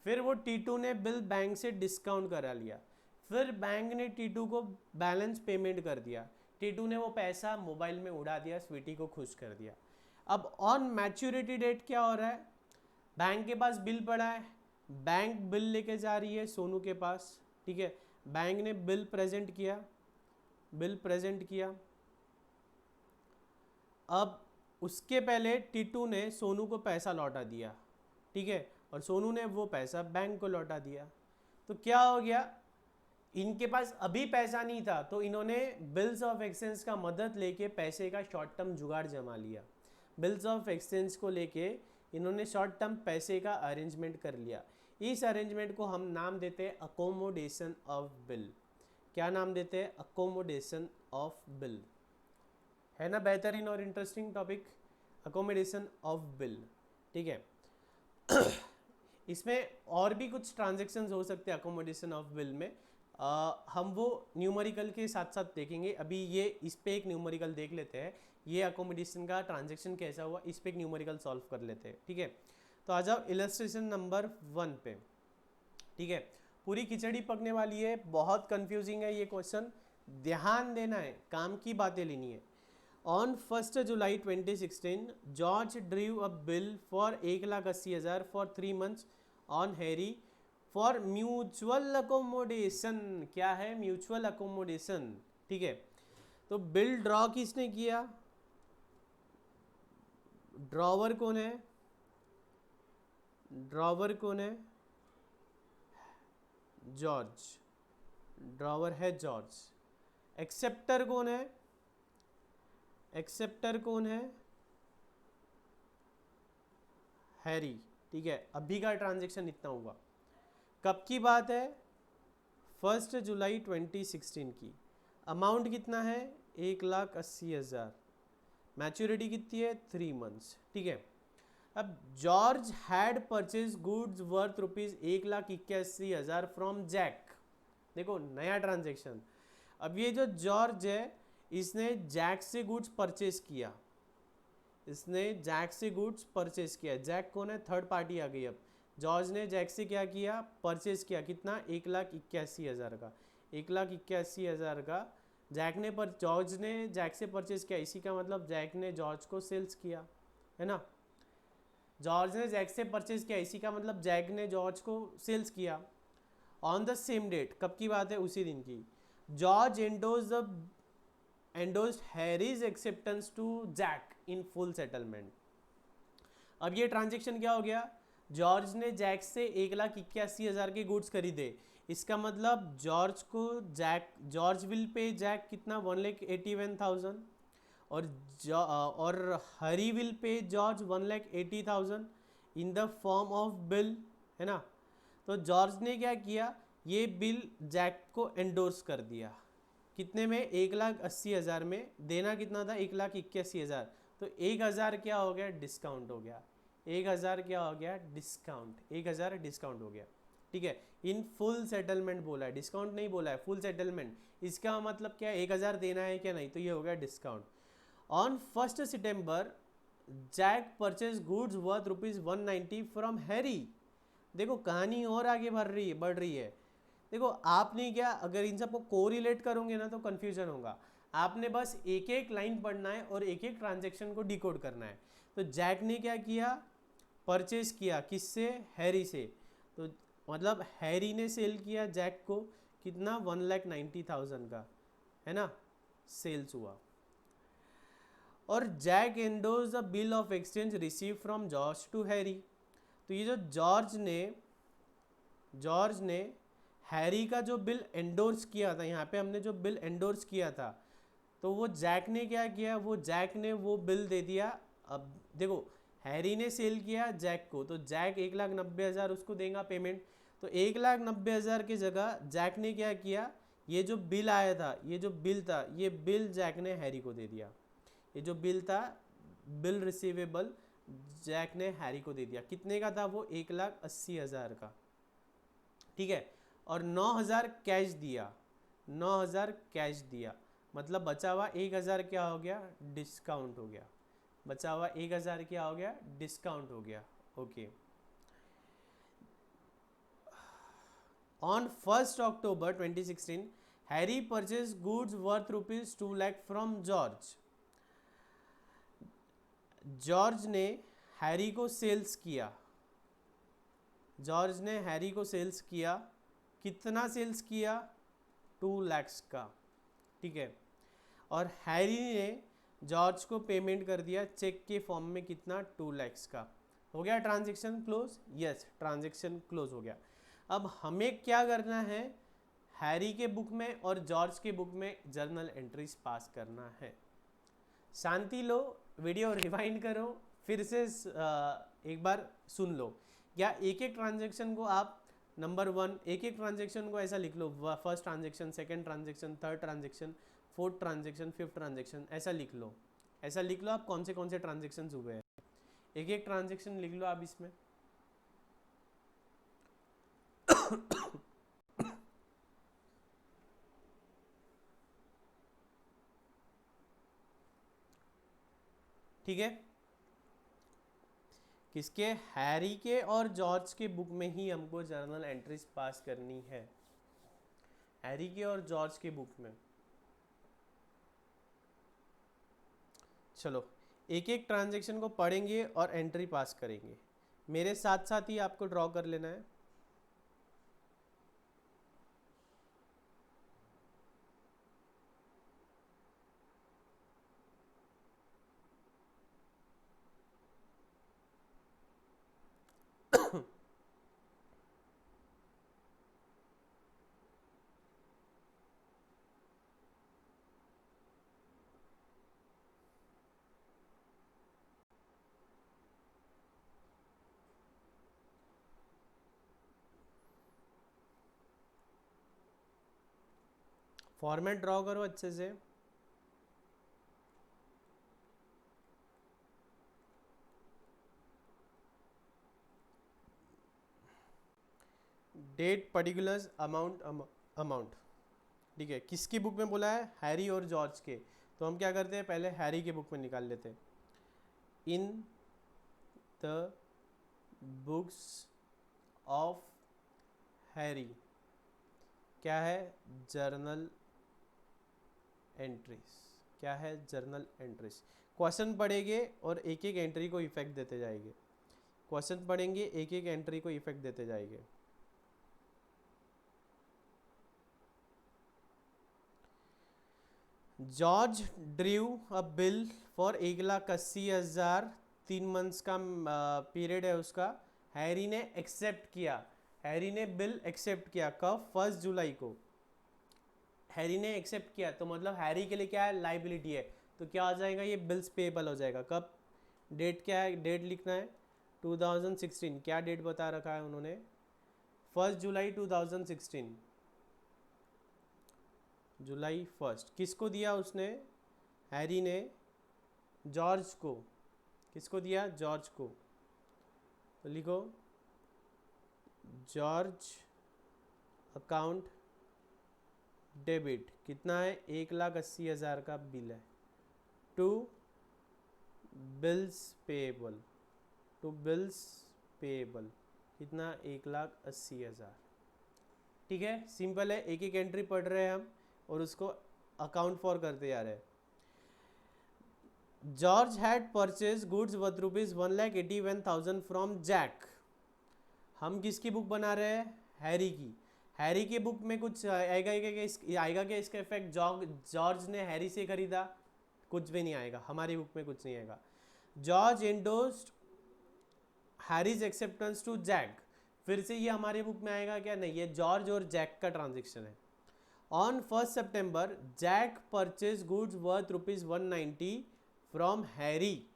फिर वो टीटू ने बिल बैंक से डिस्काउंट करा लिया, फिर बैंक ने टीटू को बैलेंस पेमेंट कर दिया, टीटू ने वो पैसा मोबाइल में उड़ा दिया, स्वीटी को खुश कर दिया। अब ऑन मैच्योरिटी डेट क्या हो रहा है? बैंक के पास बिल पड़ा है, बैंक बिल लेके जा रही है सोनू के पास। ठीक है, बैंक ने बिल प्रेजेंट किया, बिल प्रेजेंट किया। अब उसके पहले टीटू ने सोनू को पैसा लौटा दिया, ठीक है, और सोनू ने वो पैसा बैंक को लौटा दिया। तो क्या हो गया? इनके पास अभी पैसा नहीं था, तो इन्होंने बिल्स ऑफ एक्सचेंज का मदद लेके पैसे का शॉर्ट टर्म जुगाड़ जमा लिया। बिल्स ऑफ एक्सचेंज को लेके इन्होंने शॉर्ट टर्म पैसे का अरेंजमेंट कर लिया। इस अरेंजमेंट को हम नाम देते हैं अकोमोडेशन ऑफ बिल। क्या नाम देते हैं? Accommodation of bill. है ना बेहतरीन और interesting topic, accommodation of bill. ठीक है, इसमें और भी कुछ ट्रांजेक्शन्स हो सकते हैं अकोमोडेशन ऑफ बिल में, हम वो न्यूमेरिकल के साथ साथ देखेंगे। अभी ये इस पे एक न्यूमेरिकल देख लेते हैं, ये अकोमोडेशन का ट्रांजेक्शन कैसा हुआ, इस पे एक न्यूमेरिकल सॉल्व कर लेते हैं। ठीक है, तो आ जाओ इलस्ट्रेशन नंबर 1 पे। ठीक है, पूरी खिचड़ी पकने वाली है, बहुत कंफ्यूजिंग है ये क्वेश्चन, ध्यान देना है, काम की बातें लेनी है। On 1 July 2016 George ड्रीव a bill for 1,80,000 for 3 months on Harry for mutual accommodation. क्या है? Mutual accommodation. ठीक है, तो बिल ड्रॉ किसने किया? ड्रॉवर कौन है? ड्रॉवर कौन है? जॉर्ज। ड्रॉवर है जॉर्ज। एक्सेप्टर कौन है? एक्सेप्टर कौन है? हैरी। ठीक है, अभी का ट्रांजेक्शन इतना हुआ। कब की बात है? 1 जुलाई 2016 की। अमाउंट कितना है? 1,80,000। मैच्योरिटी कितनी है? 3 months। ठीक है, अब George had purchase goods worth ₹1,81,000 from Jack. देखो नया ट्रांजेक्शन। अब ये जो जॉर्ज है, इसने जैक से गुड्स परचेज किया, इसने जैक से गुड्स परचेज किया। जैक कौन है? थर्ड पार्टी आ गई। अब जॉर्ज ने जैक से क्या किया? परचेज किया। कितना? 1,81,000 का। 1,81,000 का जॉर्ज ने जैक से परचेज किया, इसी का मतलब जैक ने जॉर्ज को सेल्स किया, है ना। जॉर्ज ने जैक से परचेज किया, इसी का मतलब जैक ने जॉर्ज को सेल्स किया। ऑन द सेम डेट, कब की बात है, उसी दिन की, George endorsed Harry's acceptance to Jack in full settlement. अब ये ट्रांजेक्शन क्या हो गया, जॉर्ज ने जैक से 1,81,000 के गुड्स खरीदे, इसका मतलब जॉर्ज विल पे जैक कितना, 1,81,000, और Harry will pay George 1,80,000 in the form of bill, है ना। तो जॉर्ज ने क्या किया, ये बिल जैक को एंडोर्स कर दिया, कितने में, 1,80,000 में, देना कितना था, 1,81,000, तो 1,000 क्या हो गया, डिस्काउंट हो गया, 1,000 क्या हो गया, डिस्काउंट, 1,000 डिस्काउंट हो गया, ठीक है। इन फुल सेटलमेंट बोला है, डिस्काउंट नहीं बोला है, फुल सेटलमेंट, इसका मतलब क्या है, 1,000 देना है क्या नहीं, तो ये हो गया discount. On 1 September Jack purchase goods worth ₹190 from Harry. देखो कहानी और आगे बढ़ रही है। देखो आपने क्या, अगर इन सबको कोरिलेट करोगे ना तो कंफ्यूजन होगा, आपने बस एक एक लाइन पढ़ना है और एक एक ट्रांजेक्शन को डिकोड करना है। तो जैक ने क्या किया, परचेज किया, किससे, हैरी से, तो मतलब हैरी ने सेल किया जैक को कितना, 1,90,000 का, है ना, सेल्स हुआ। और Jack endorse the bill of exchange receive from George to Harry. तो ये जो जॉर्ज ने हैरी का जो बिल एंडोर्स किया था, यहाँ पे हमने जो बिल एंडोर्स किया था, तो वो जैक ने क्या किया, जैक ने वो बिल दे दिया। अब देखो हैरी ने सेल किया जैक को, तो जैक 1,90,000 उसको देगा पेमेंट, तो 1,90,000 की जगह जैक ने क्या किया, ये जो बिल आया था, ये बिल जैक ने हैरी को दे दिया। ये जो बिल था, बिल रिसीवेबल, जैक ने हैरी को दे दिया, कितने का था वो, 1,80,000 का, ठीक है। और 9,000 कैश दिया, 9,000 कैश दिया, मतलब बचा हुआ 1,000 क्या हो गया, डिस्काउंट हो गया, बचा हुआ 1,000 क्या हो गया, डिस्काउंट हो गया, okay. On 1 October 2016 Harry purchase goods worth ₹2 lakh from George. George ने हैरी को सेल्स किया, जॉर्ज ने हैरी को सेल्स किया, कितना सेल्स किया, 2 लाख का, ठीक है। और हैरी ने जॉर्ज को पेमेंट कर दिया चेक के फॉर्म में, कितना, 2 लाख का। हो गया transaction close, yes transaction close हो गया। अब हमें क्या करना है, हैरी के बुक में और जॉर्ज के बुक में जर्नल एंट्रीज पास करना है। शांति लो, वीडियो रिवाइंड करो, फिर से एक बार सुन लो, या एक एक ट्रांजेक्शन को आप नंबर 1, एक एक ट्रांजेक्शन को ऐसा लिख लो, first transaction, second transaction, third transaction, fourth transaction, fifth transaction, ऐसा लिख लो, आप कौन से ट्रांजेक्शन हुए हैं, एक एक ट्रांजेक्शन लिख लो आप इसमें। ठीक है, किसके, हैरी के और जॉर्ज के बुक में ही हमको जर्नल एंट्रीज पास करनी है, हैरी के और जॉर्ज के बुक में। चलो एक एक ट्रांजेक्शन को पढ़ेंगे और एंट्री पास करेंगे, मेरे साथ साथ ही आपको ड्रॉ कर लेना है। फॉर्मेट ड्रॉ करो अच्छे से। डेट, पर्टिकुलर्स, अमाउंट, ठीक है। किसकी बुक में बोला है, हैरी और जॉर्ज के, तो हम क्या करते हैं, पहले हैरी के बुक में निकाल लेते हैं। In the books of Harry क्या है, जर्नल एंट्रीज, क्या है, जर्नल एंट्रीज। क्वेश्चन पढ़ेंगे और एक एक एंट्री को इफेक्ट देते जाएंगे, क्वेश्चन पढ़ेंगे, एक एक एंट्री को इफेक्ट देते जाएंगे। George ड्रीव a bill for 1,80,000, 3 months का पीरियड है उसका। हैरी ने एक्सेप्ट किया, हैरी ने बिल एक्सेप्ट किया कब? 1 जुलाई को हैरी ने एक्सेप्ट किया, तो मतलब हैरी के लिए क्या है? लाइबिलिटी है, तो क्या हो जाएगा? ये बिल्स पेएबल हो जाएगा। कब? डेट क्या है? डेट लिखना है 2016। क्या डेट बता रखा है उन्होंने? 1 जुलाई 2016, जुलाई 1। किसको दिया उसने? हैरी ने जॉर्ज को। किसको दिया? जॉर्ज को। तो लिखो जॉर्ज अकाउंट डेबिट। कितना है? 1,80,000 का बिल है। To bills payable, to bills payable कितना? 1,80,000। ठीक है, सिंपल है, एक एक एंट्री पढ़ रहे हैं हम और उसको अकाउंट फॉर करते जा रहे हैं। George had purchase goods worth ₹1,81,000 from Jack. हम किसकी बुक बना रहे हैं? हैरी की। हैरी की बुक में कुछ आएगा क्या इसका इफेक्ट? जॉर्ज ने हैरी से खरीदा, कुछ भी नहीं आएगा, हमारी बुक में कुछ नहीं आएगा। George endorsed Harry's acceptance to Jack, फिर से ये हमारे बुक में आएगा क्या? नहीं, ये जॉर्ज और जैक का ट्रांजेक्शन है। On 1 September Jack purchase goods worth ₹190 from Harry.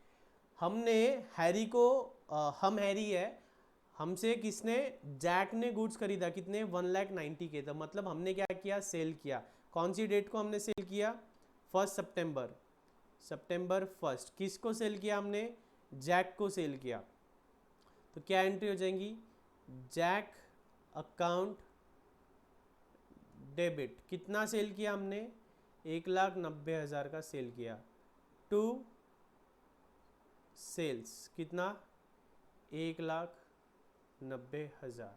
हमने हैरी को हम हैरी है, हमसे किसने? जैक ने गुड्स खरीदा, कितने? 1,90,000 के। तो मतलब हमने क्या किया? सेल किया। कौन सी डेट को हमने सेल किया? 1 सितंबर, सितंबर 1। किसको सेल किया हमने? जैक को सेल किया। तो क्या एंट्री हो जाएंगी? Jack account debit. कितना सेल किया हमने? 1,90,000 का सेल किया। टू सेल्स कितना? 1,90,000।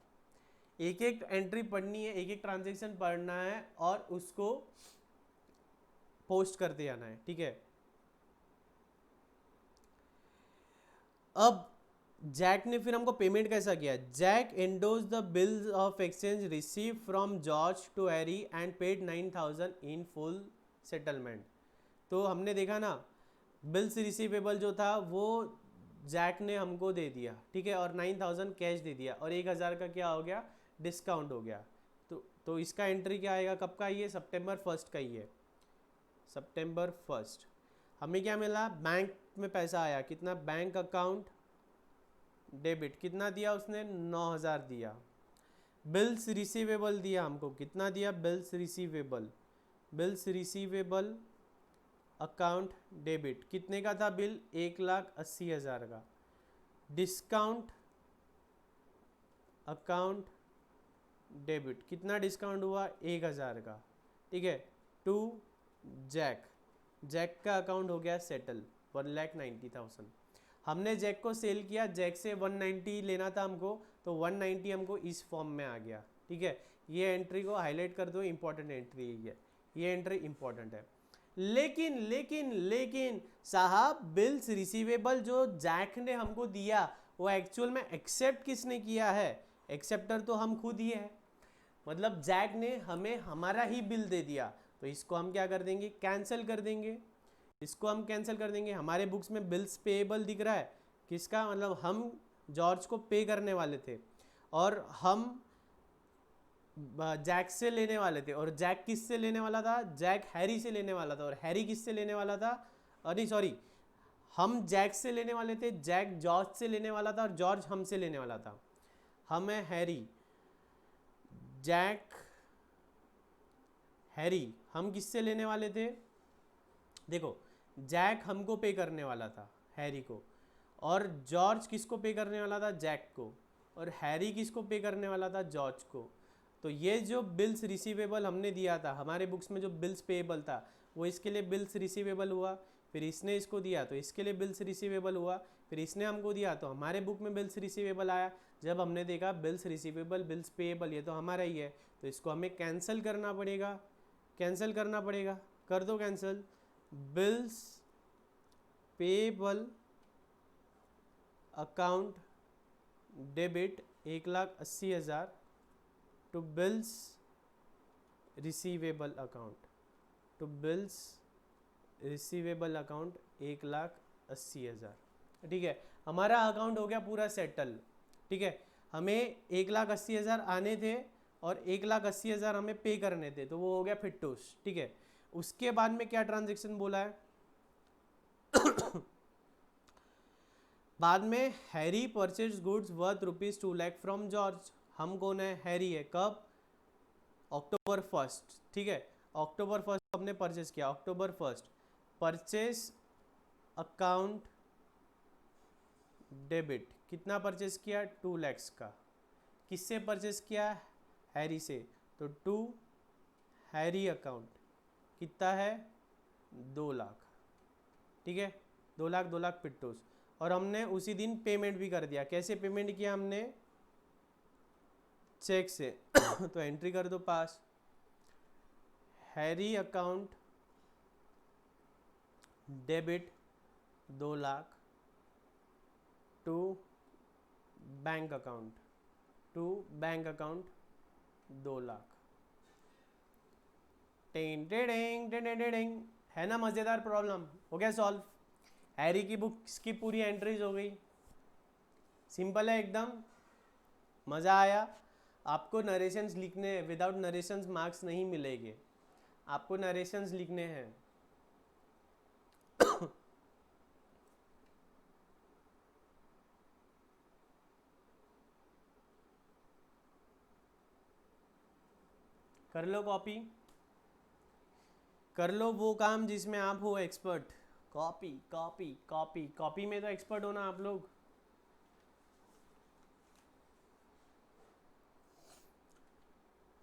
एक एक एंट्री पढ़नी है, एक एक ट्रांजेक्शन पढ़ना है और उसको पोस्ट करते जाना है। ठीक है, अब जैक ने फिर हमको पेमेंट कैसा किया? Jack endorse the bills of exchange receive from George to Harry and paid 9,000 in full settlement. तो हमने देखा ना, बिल्स रिसीवेबल जो था वो जैक ने हमको दे दिया, ठीक है, और 9,000 कैश दे दिया और 1,000 का क्या हो गया? डिस्काउंट हो गया। तो इसका एंट्री क्या आएगा? कब का? ये सितंबर 1 का ही है, सितंबर 1। हमें क्या मिला? बैंक में पैसा आया। कितना? Bank account debit. कितना दिया उसने? 9,000 दिया। बिल्स रिसीवेबल दिया हमको। कितना दिया? Bills receivable, bills receivable account debit. कितने का था बिल? 1,80,000 का। Discount account debit. कितना डिस्काउंट हुआ? 1,000 का। ठीक है, टू जैक, जैक का अकाउंट हो गया सेटल 1,90,000। हमने जैक को सेल किया, जैक से 190 लेना था हमको, तो 190 हमको इस फॉर्म में आ गया। ठीक है, ये एंट्री को हाईलाइट कर दो, इंपॉर्टेंट एंट्री है ये एंट्री इंपॉर्टेंट है। लेकिन लेकिन लेकिन साहब, बिल्स रिसीवेबल जो जैक ने हमको दिया वो एक्चुअल में एक्सेप्ट किसने किया है? एक्सेप्टर तो हम खुद ही है। मतलब जैक ने हमें हमारा ही बिल दे दिया, तो इसको हम क्या कर देंगे? कैंसिल कर देंगे। इसको हम कैंसिल कर देंगे। हमारे बुक्स में बिल्स पेएबल दिख रहा है, किसका? मतलब हम जॉर्ज को पे करने वाले थे और हम जैक से लेने वाले थे। और जैक किससे लेने वाला था? जैक हैरी से लेने वाला था। और हैरी किससे लेने वाला था? नहीं सॉरी, हम जैक से लेने वाले थे, जैक जॉर्ज से लेने वाला था और जॉर्ज हमसे लेने वाला था। हम है हैरी, जैक हैरी, हम किससे लेने वाले थे? देखो, जैक हमको पे करने वाला था, हैरी को, और जॉर्ज किसको पे करने वाला था? जैक को। और हैरी किसको पे करने वाला था? जॉर्ज को। तो ये जो बिल्स रिसीवेबल हमने दिया था, हमारे बुक्स में जो बिल्स पेएबल था, वो इसके लिए बिल्स रिसीवेबल हुआ। फिर इसने इसको दिया तो इसके लिए बिल्स रिसीवेबल हुआ। फिर इसने हमको दिया तो हमारे बुक में बिल्स रिसीवेबल आया। जब हमने देखा बिल्स रिसीवेबल बिल्स पेएबल ये तो हमारा ही है, तो इसको हमें कैंसिल करना पड़ेगा। कैंसिल करना पड़ेगा, कर दो cancel. Bills payable account debit 1,80,000 to bills receivable account, to bills receivable account 1,80,000। ठीक है, हमारा अकाउंट हो गया पूरा सेटल। ठीक है, हमें 1,80,000 आने थे और 1,80,000 हमें पे करने थे, तो वो हो गया फिट्टूस। ठीक है, उसके बाद में क्या ट्रांजेक्शन बोला है बाद में Harry purchase goods worth ₹2 lakh from George. हम कौन है? हैरी है। कब? अक्टूबर 1। ठीक है, अक्टूबर 1 हमने परचेज किया, अक्टूबर 1 परचेज अकाउंट डेबिट। कितना परचेज किया? 2 लाख का। किससे परचेज किया? हैरी से। तो टू हैरी अकाउंट कितना है? 2 लाख। ठीक है, 2 लाख पिट्टूस। और हमने उसी दिन पेमेंट भी कर दिया। कैसे पेमेंट किया हमने? चेक से। तो एंट्री कर दो pass, Harry account debit 2 lakh to bank account, to bank account 2 lakh. टेन टेडिंग टेन टेडिंग, है ना मज़ेदार प्रॉब्लम? हो गया सॉल्व। हैरी की बुक्स की पूरी एंट्रीज हो गई। सिंपल है एकदम, मज़ा आया। आपको नरेशंस लिखने हैं, विदाउट नरेशंस मार्क्स नहीं मिलेंगे, आपको नरेशंस लिखने हैं। कर लो कॉपी, कर लो वो काम जिसमें आप हो expert. Copy copy copy, copy में तो एक्सपर्ट हो ना आप लोग।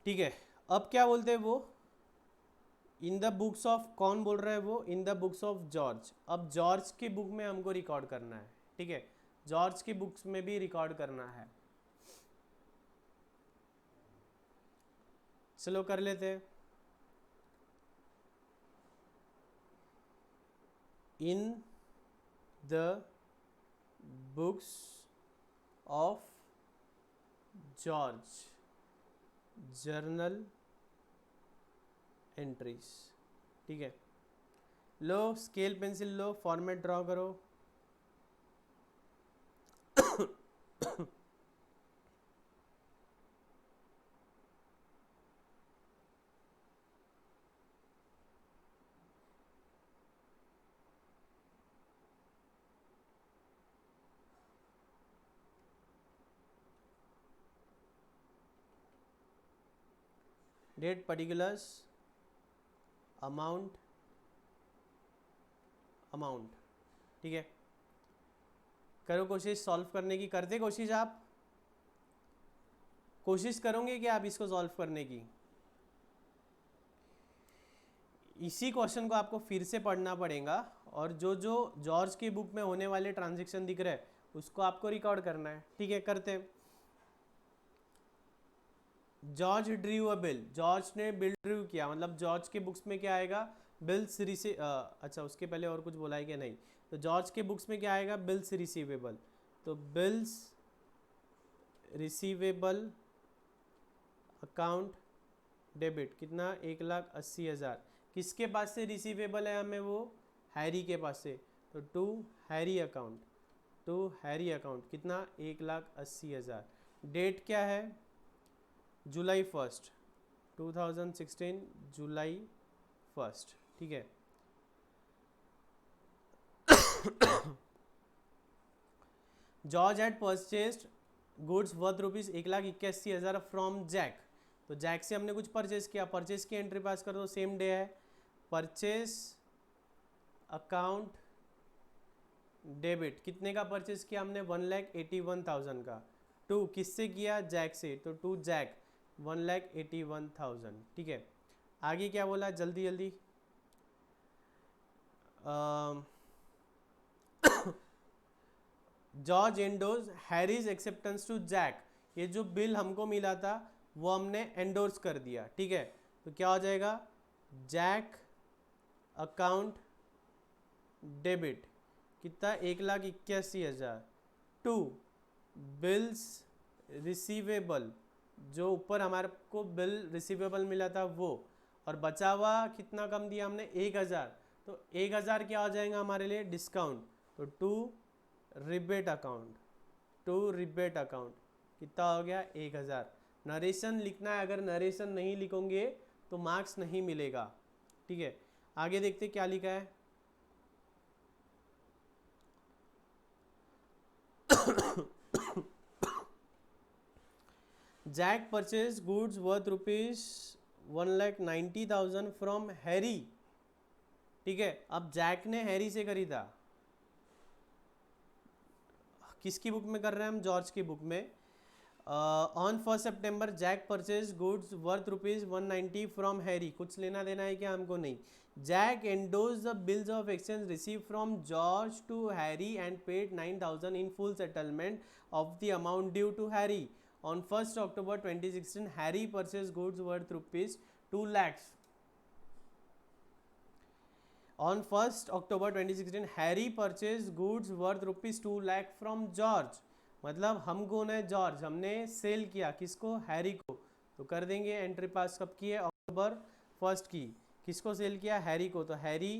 ठीक है, अब क्या बोलते हैं वो? इन द बुक्स ऑफ, कौन बोल रहा है वो? इन द बुक्स ऑफ जॉर्ज। अब जॉर्ज की बुक में हमको रिकॉर्ड करना है। ठीक है, जॉर्ज की बुक्स में भी रिकॉर्ड करना है। चलो कर लेते हैं। In the books of George journal entries. ठीक है, लो स्केल पेंसिल लो, फॉर्मेट ड्रॉ करो। Date, particulars, amount, amount. ठीक है, करो कोशिश सॉल्व करने की। करते कोशिश आप? कोशिश करोगे कि आप इसको सॉल्व करने की? इसी क्वेश्चन को आपको फिर से पढ़ना पड़ेगा, और जो जो जॉर्ज की बुक में होने वाले ट्रांजेक्शन दिख रहे हैं उसको आपको रिकॉर्ड करना है। ठीक है, करते हैं। जॉर्ज ड्रीव अ बिल, जॉर्ज ने बिल ड्रीव किया, मतलब जॉर्ज के बुक्स में क्या आएगा? बिल्स अच्छा उसके पहले और कुछ बोला है क्या? नहीं। तो जॉर्ज के बुक्स में क्या आएगा? Bills receivable. तो बिल्स रिसीवेबल अकाउंट डेबिट कितना? 1,80,000। किसके पास से रिसीवेबल है हमें? वो हैरी के पास से। तो to Harry account, to Harry account कितना? 1,80,000। डेट क्या है? जुलाई 1, 2016, जुलाई 1। ठीक है, George had purchased goods worth ₹1,81,000 from Jack. तो जैक से हमने कुछ परचेज किया, परचेज की एंट्री पास कर दो, सेम डे है। परचेज अकाउंट डेबिट कितने का परचेज किया हमने? 1,81,000 का। टू किससे किया? जैक से। तो टू जैक 1,81,000। ठीक है, आगे क्या बोला? जल्दी जल्दी। George endorse Harry's acceptance to Jack. ये जो बिल हमको मिला था वो हमने एंडोर्स कर दिया। ठीक है, तो क्या हो जाएगा? जैक अकाउंट डेबिट कितना? 1,81,000 टू बिल्स रिसीवेबल, जो ऊपर हमारे को बिल रिसीवेबल मिला था वो, और बचा हुआ कितना कम दिया हमने 1000, तो 1000 क्या हो जाएगा हमारे लिए डिस्काउंट, तो to rebate account, to rebate account कितना हो गया 1000। नरेशन लिखना है, अगर नरेशन नहीं लिखोगे तो मार्क्स नहीं मिलेगा, ठीक है। आगे देखते क्या लिखा है। Jack purchase goods worth rupees 1,90,000 from Harry, ठीक है। अब जैक ने हैरी से खरीदा, किसकी बुक में कर रहे हैं हम, जॉर्ज की बुक में। On 1 September Jack purchase goods worth rupees 190 from Harry, कुछ लेना देना है क्या हमको, नहीं। Jack endorse the bills of exchange receive from George to Harry and paid 9,000 in full settlement of the amount due to Harry. On 1st October 2016, Harry purchased goods worth rupees 2 lakhs. On 1st October 2016, Harry purchased goods worth rupees 2 lakh from George. मतलब हम कौन है, George, हमने cell किया किसको, Harry को, तो कर देंगे एंट्री पास कब की है, अक्टूबर 1 की। किसको सेल किया, हैरी को, तो हैरी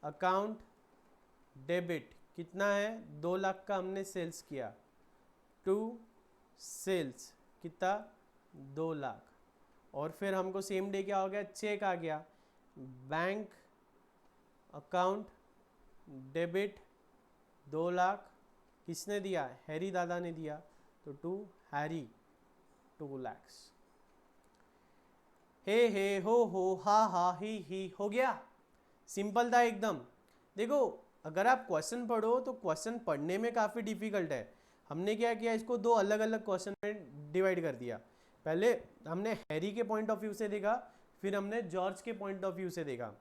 अकाउंट डेबिट कितना है 2 लाख का हमने सेल्स किया, टू सेल्स कितना 2 लाख। और फिर हमको सेम डे क्या हो गया, चेक आ गया, बैंक अकाउंट डेबिट 2 लाख, किसने दिया, हैरी दादा ने दिया, तो टू हैरी 2 lakhs। हे हो हा ही हो गया, सिंपल था एकदम। देखो अगर आप क्वेश्चन पढ़ो तो क्वेश्चन पढ़ने में काफ़ी डिफिकल्ट है। हमने क्या किया, इसको 2 अलग अलग क्वेश्चन में डिवाइड कर दिया। पहले हमने हैरी के पॉइंट ऑफ व्यू से देखा, फिर हमने जॉर्ज के पॉइंट ऑफ व्यू से देखा।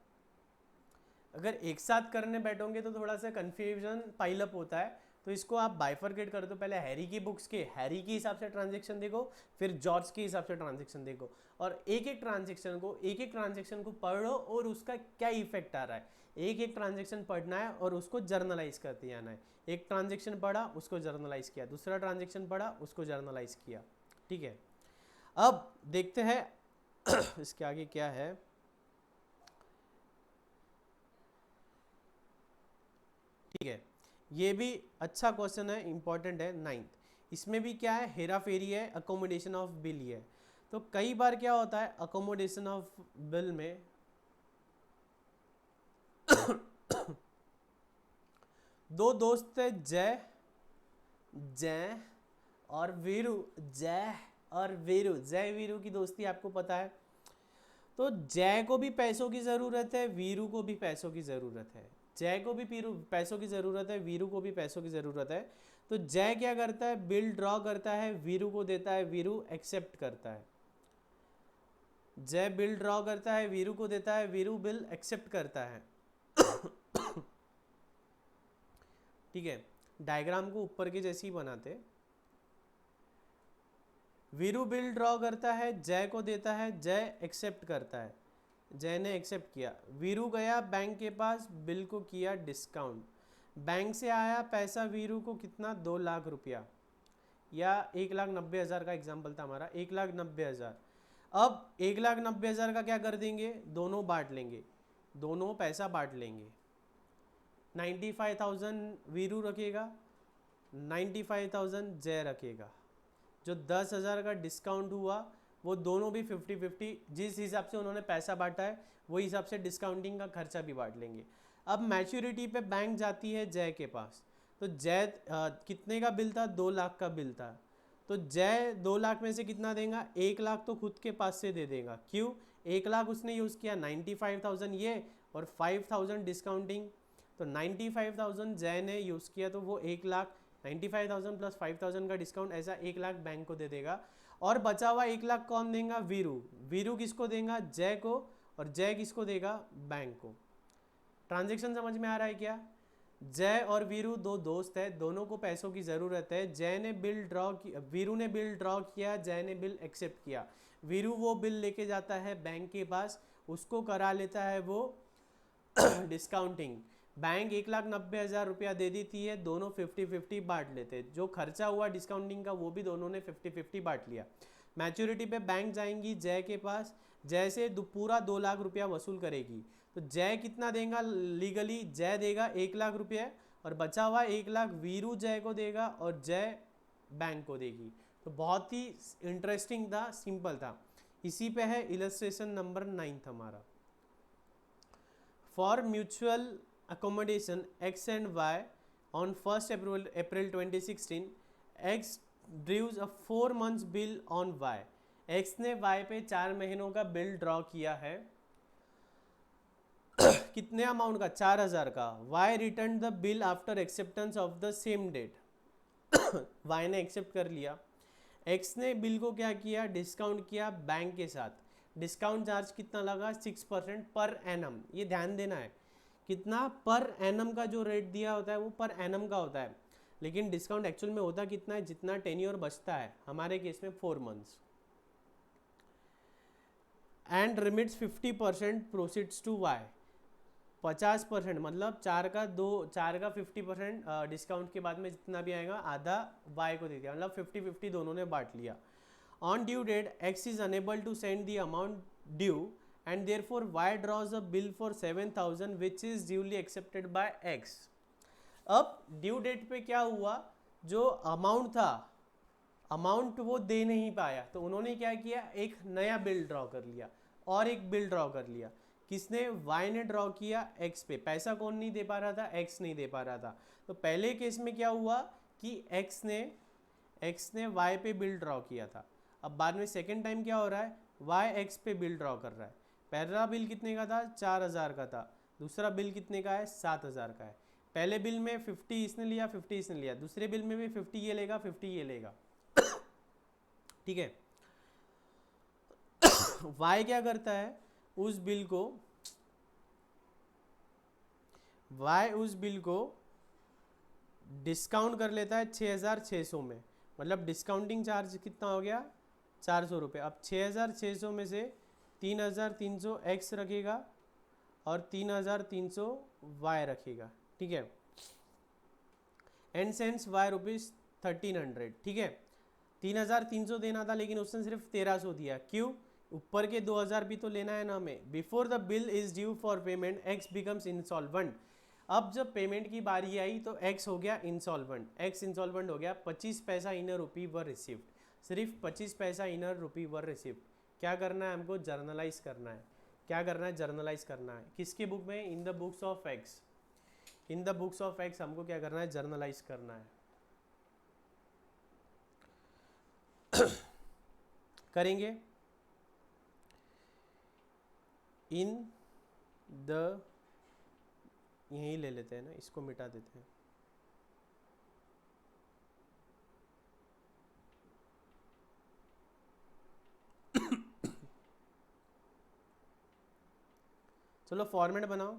अगर एक साथ करने बैठोगे तो थोड़ा सा कन्फ्यूजन पाइल अप होता है, तो इसको आप बाइफरकेट कर दो। पहले हैरी की बुक्स के हैरी के हिसाब से ट्रांजेक्शन देखो, फिर जॉर्ज के हिसाब से ट्रांजेक्शन देखो, और एक एक ट्रांजेक्शन को पढ़ो और उसका क्या इफेक्ट आ रहा है। एक एक ट्रांजेक्शन पढ़ना है और उसको जर्नलाइज करते जाना है। एक ट्रांजेक्शन पढ़ा, उसको जर्नलाइज किया, दूसरा ट्रांजेक्शन पढ़ा, उसको जर्नलाइज किया, ठीक है। अब देखते हैं इसके आगे क्या है। ठीक है, ये भी अच्छा क्वेश्चन है, इंपॉर्टेंट है, 9th। इसमें भी क्या है, हेरा फेरी है, अकोमोडेशन ऑफ बिल है। तो कई बार क्या होता है अकोमोडेशन ऑफ बिल में दो दोस्त थे, जय और वीरू, जय वीरू की दोस्ती आपको पता है। तो जय को भी पैसों की ज़रूरत है, वीरू को भी पैसों की ज़रूरत है। जय को भी पैसों की ज़रूरत है, वीरू को भी पैसों की ज़रूरत है। तो जय क्या करता है, बिल ड्रॉ करता है, वीरू को देता है, वीरू एक्सेप्ट करता है। जय बिल ड्रॉ करता है, वीरू को देता है, वीरू बिल एक्सेप्ट करता है। ठीक है, डायग्राम को ऊपर के जैसे ही बनाते। वीरू बिल ड्रॉ करता है, जय को देता है, जय एक्सेप्ट करता है, जय ने एक्सेप्ट किया। वीरू गया बैंक के पास, बिल को किया डिस्काउंट, बैंक से आया पैसा वीरू को कितना 2 लाख रुपया, या 1,90,000 का एग्जाम्पल था हमारा, 1,90,000। अब 1,90,000 का क्या कर देंगे, दोनों बांट लेंगे, दोनों पैसा बांट लेंगे। 95,000 वीरू रखेगा, 95,000 जय रखेगा। जो 10,000 का डिस्काउंट हुआ वो दोनों भी 50-50, जिस हिसाब से उन्होंने पैसा बांटा है वही हिसाब से डिस्काउंटिंग का खर्चा भी बांट लेंगे। अब मैच्योरिटी पे बैंक जाती है जय के पास, तो जय कितने का बिल था, 2 लाख का बिल था। तो जय 2 लाख में से कितना देगा, 1 लाख तो खुद के पास से दे देगा। क्यों, 1 लाख उसने यूज़ किया, 95,000 ये और 5,000 डिस्काउंटिंग। तो 95,000 जय ने यूज़ किया, तो वो 1 लाख, 95,000 प्लस 5,000 का डिस्काउंट, ऐसा 1 लाख बैंक को दे देगा। और बचा हुआ 1 लाख कौन देगा, वीरू किसको देगा, जय को, और जय किसको देगा, बैंक को। ट्रांजेक्शन समझ में आ रहा है क्या। जय और वीरू 2 दोस्त है, दोनों को पैसों की ज़रूरत है। जय ने बिल ड्रॉ किया, वीरू ने बिल ड्रॉ किया, जय ने बिल एक्सेप्ट किया। वीरू वो बिल लेके जाता है बैंक के पास, उसको करा लेता है वो डिस्काउंटिंग। बैंक 1,90,000 रुपया दे देती है, दोनों 50-50 बांट लेते हैं, जो खर्चा हुआ डिस्काउंटिंग का वो भी दोनों ने 50-50 बांट लिया। मैच्योरिटी पे बैंक जाएंगी जय के पास, जय से पूरा 2 लाख रुपया वसूल करेगी। तो जय कितना देगा लीगली, जय देगा 1 लाख रुपया, और बचा हुआ 1 लाख वीरू जय को देगा और जय बैंक को देगी। तो बहुत ही इंटरेस्टिंग था, सिंपल था। इसी पे है इलस्ट्रेशन नंबर 9 हमारा। For mutual accommodation X and Y on 1st April 2016, X draws a 4 months bill on Y। X ने Y पे 4 महीनों का बिल ड्रॉ किया है कितने अमाउंट का, 4,000 का। Y return the bill after acceptance of the same date. Y ने एक्सेप्ट कर लिया। X ने बिल को क्या किया, डिस्काउंट किया बैंक के साथ। डिस्काउंट चार्ज कितना लगा, 6% पर एनम। ये ध्यान देना है, कितना पर एनम का जो रेट दिया होता है वो पर एनम का होता है, लेकिन डिस्काउंट एक्चुअल में होता कितना है, जितना टेन्योर बचता है, हमारे केस में 4 months. And remits 50% proceeds to Y. 50% मतलब 4 का 50% डिस्काउंट के बाद में जितना भी आएगा आधा वाई को दे दिया, मतलब 50-50 दोनों ने बांट लिया। On due date X is unable to send the amount due and therefore y draws a bill for 7,000 which is duly accepted by x। अब ड्यू डेट पे क्या हुआ, जो अमाउंट था, अमाउंट वो दे नहीं पाया, तो उन्होंने क्या किया, एक नया बिल ड्रॉ कर लिया और एक बिल ड्रॉ कर लिया। किसने, y ने ड्रॉ किया x पे। पैसा कौन नहीं दे पा रहा था, x नहीं दे पा रहा था। तो पहले केस में क्या हुआ कि x ने y पे बिल ड्रॉ किया था। अब बाद में सेकेंड टाइम क्या हो रहा है, y x पे बिल ड्रॉ कर रहा है। पहला बिल कितने का था, 4,000 का था। दूसरा बिल कितने का है, 7,000 का है। पहले बिल में 50 इसने लिया, 50 इसने लिया। दूसरे बिल में भी 50 ये लेगा, 50 ये लेगा। ठीक है। वाई क्या करता है, उस बिल को डिस्काउंट कर लेता है 6,600 में। मतलब डिस्काउंटिंग चार्ज कितना हो गया, 400 रुपये। अब 6,600 में से 3,300 एक्स रखेगा और 3,300 वाई रखेगा। ठीक है। And sense why ₹1300। ठीक है। 3,300 देना था लेकिन उसने सिर्फ 1,300 दिया। क्यों, ऊपर के 2,000 भी तो लेना है ना हमें। Before the bill is due for payment x becomes insolvent. अब जब पेमेंट की बारी आई तो एक्स हो गया इंसॉल्वेंट। एक्स इंसॉल्वेंट हो गया। 25 पैसा इनर रुपी वर रिसिव्ड। सिर्फ 25 पैसा इनर रुपी वर रिसिव्ड। क्या करना है हमको, जर्नलाइज करना है। क्या करना है, जर्नलाइज करना है। किसके बुक में, इन the books of x. In the books of x हमको क्या करना है, जर्नलाइज करना है। करेंगे। इन द, यही ले लेते हैं ना, इसको मिटा देते हैं। चलो फॉर्मेट बनाओ।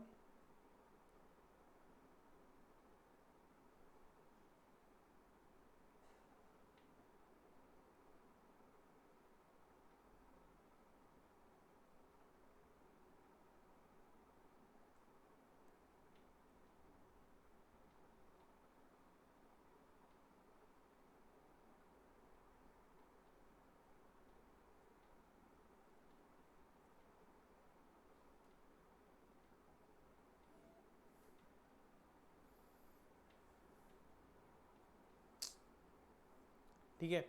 ठीक है।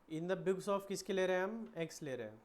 इन द बुक्स ऑफ किसके ले रहे हैं हम, एक्स ले रहे हैं।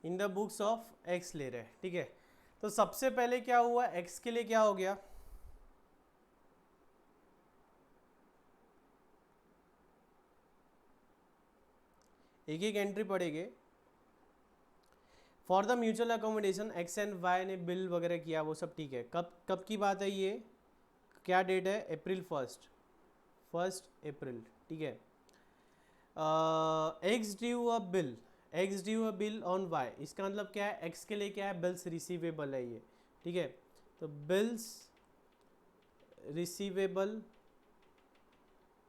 In the books of x ले रहे हैं, ठीक है। तो सबसे पहले क्या हुआ, एक्स के लिए क्या हो गया, एक एक एंट्री पड़ेगी। For the mutual accommodation X and Y ने बिल वगैरह किया, वो सब ठीक है। कब कब की बात है ये, क्या डेट है, अप्रैल 1 अप्रैल, ठीक है। X due a bill, X due a bill on Y, इसका मतलब क्या है, एक्स के लिए क्या है, बिल्स रिसीवेबल है ये, ठीक है। तो बिल्स रिसीवेबल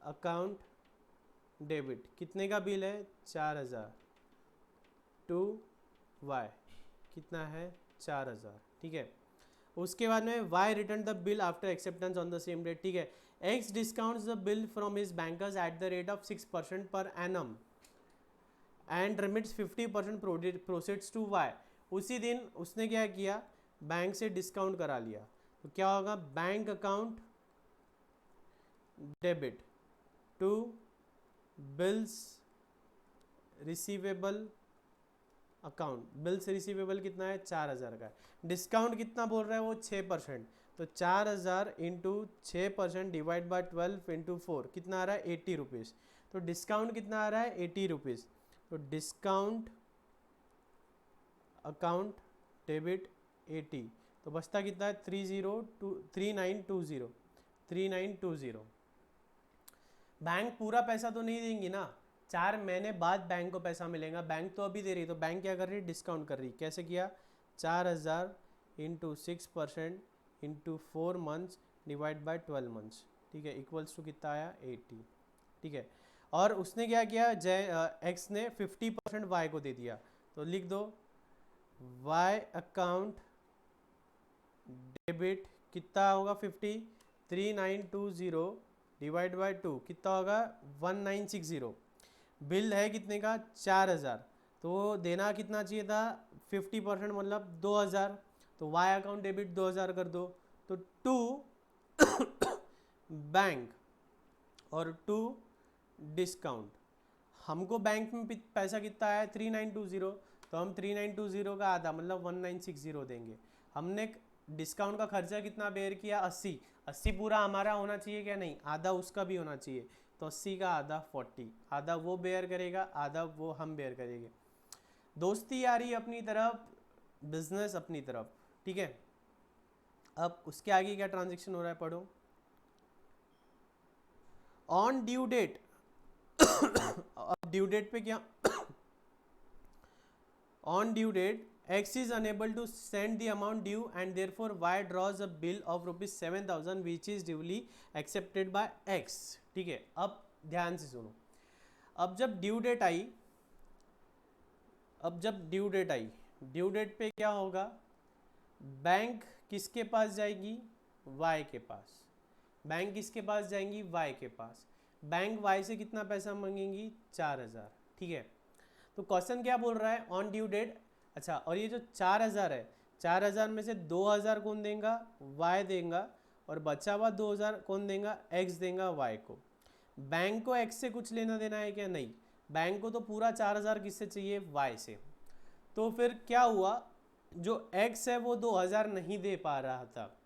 अकाउंट डेबिट, कितने का बिल है, 4000 टू वाई, कितना है, 4000, ठीक है। उसके बाद में Y return the bill after acceptance on the same date, ठीक है। X discounts the bill from his bankers at the rate of 6% per annum and remits 50% proceeds to Y. उसी दिन उसने क्या किया, बैंक से डिस्काउंट करा लिया, तो क्या होगा, bank account debit to bills receivable account. Bills receivable कितना है, 4000 का है। डिस्काउंट कितना बोल रहा है वो, 6%। तो 4000 इंटू 6% डिवाइड बाई 12 इंटू 4 कितना आ रहा है, 80 रुपीज़। तो डिस्काउंट कितना आ रहा है, 80 रुपीज़। तो डिस्काउंट अकाउंट डेबिट 80, तो बचता कितना है, 3920। बैंक पूरा पैसा तो नहीं देंगी ना, 4 महीने बाद बैंक को पैसा मिलेगा, बैंक तो अभी दे रही, तो बैंक क्या कर रही है, डिस्काउंट कर रही। कैसे किया, 4000 into 6% into 4 months divide by 12 months, ठीक है, इक्वल्स टू कितना आया, 80, ठीक है। और उसने क्या किया, एक्स ने 50% वाई को दे दिया, तो लिख दो वाई अकाउंट डेबिट कितना होगा, 50, 3920 डिवाइड बाई 2 कितना होगा, 1960। बिल है कितने का, 4000, तो देना कितना चाहिए था, 50% मतलब 2000, तो वाई अकाउंट डेबिट 2000 कर दो। तो टू बैंक और टू डिस्काउंट, हमको बैंक में पैसा कितना आया, 3920, तो हम 3920 का आधा मतलब 1960 देंगे। हमने डिस्काउंट का खर्चा कितना बेयर किया, 80 पूरा हमारा होना चाहिए क्या, नहीं, आधा उसका भी होना चाहिए। तो 80 का आधा 40, आधा वो बेयर करेगा, आधा वो हम बेयर करेंगे। दोस्ती यारी अपनी तरफ, बिजनेस अपनी तरफ, ठीक है। अब उसके आगे क्या ट्रांजेक्शन हो रहा है, पढ़ो। ऑन ड्यू डेट, अब ड्यू डेट पे क्या, on due date X is unable to send the amount due and therefore Y draws a bill of rupees 7000 which is duly accepted by X, ठीक है। अब ध्यान से सुनो, अब जब ड्यू डेट आई, ड्यू डेट पे क्या होगा, बैंक किसके पास जाएगी, Y के पास, बैंक किसके पास जाएंगी, Y के पास। बैंक Y से कितना पैसा मांगेंगी, 4000, ठीक है। तो क्वेश्चन क्या बोल रहा है, ऑन ड्यू डेट, अच्छा, और ये जो 4000 है, 4000 में से 2000 कौन देगा, वाई देगा, और बचा हुआ 2000 कौन देगा, एक्स देगा वाई को। बैंक को एक्स से कुछ लेना देना है क्या, नहीं, बैंक को तो पूरा 4000 किससे चाहिए, वाई से। तो फिर क्या हुआ, जो एक्स है वो 2000 नहीं दे पा रहा था,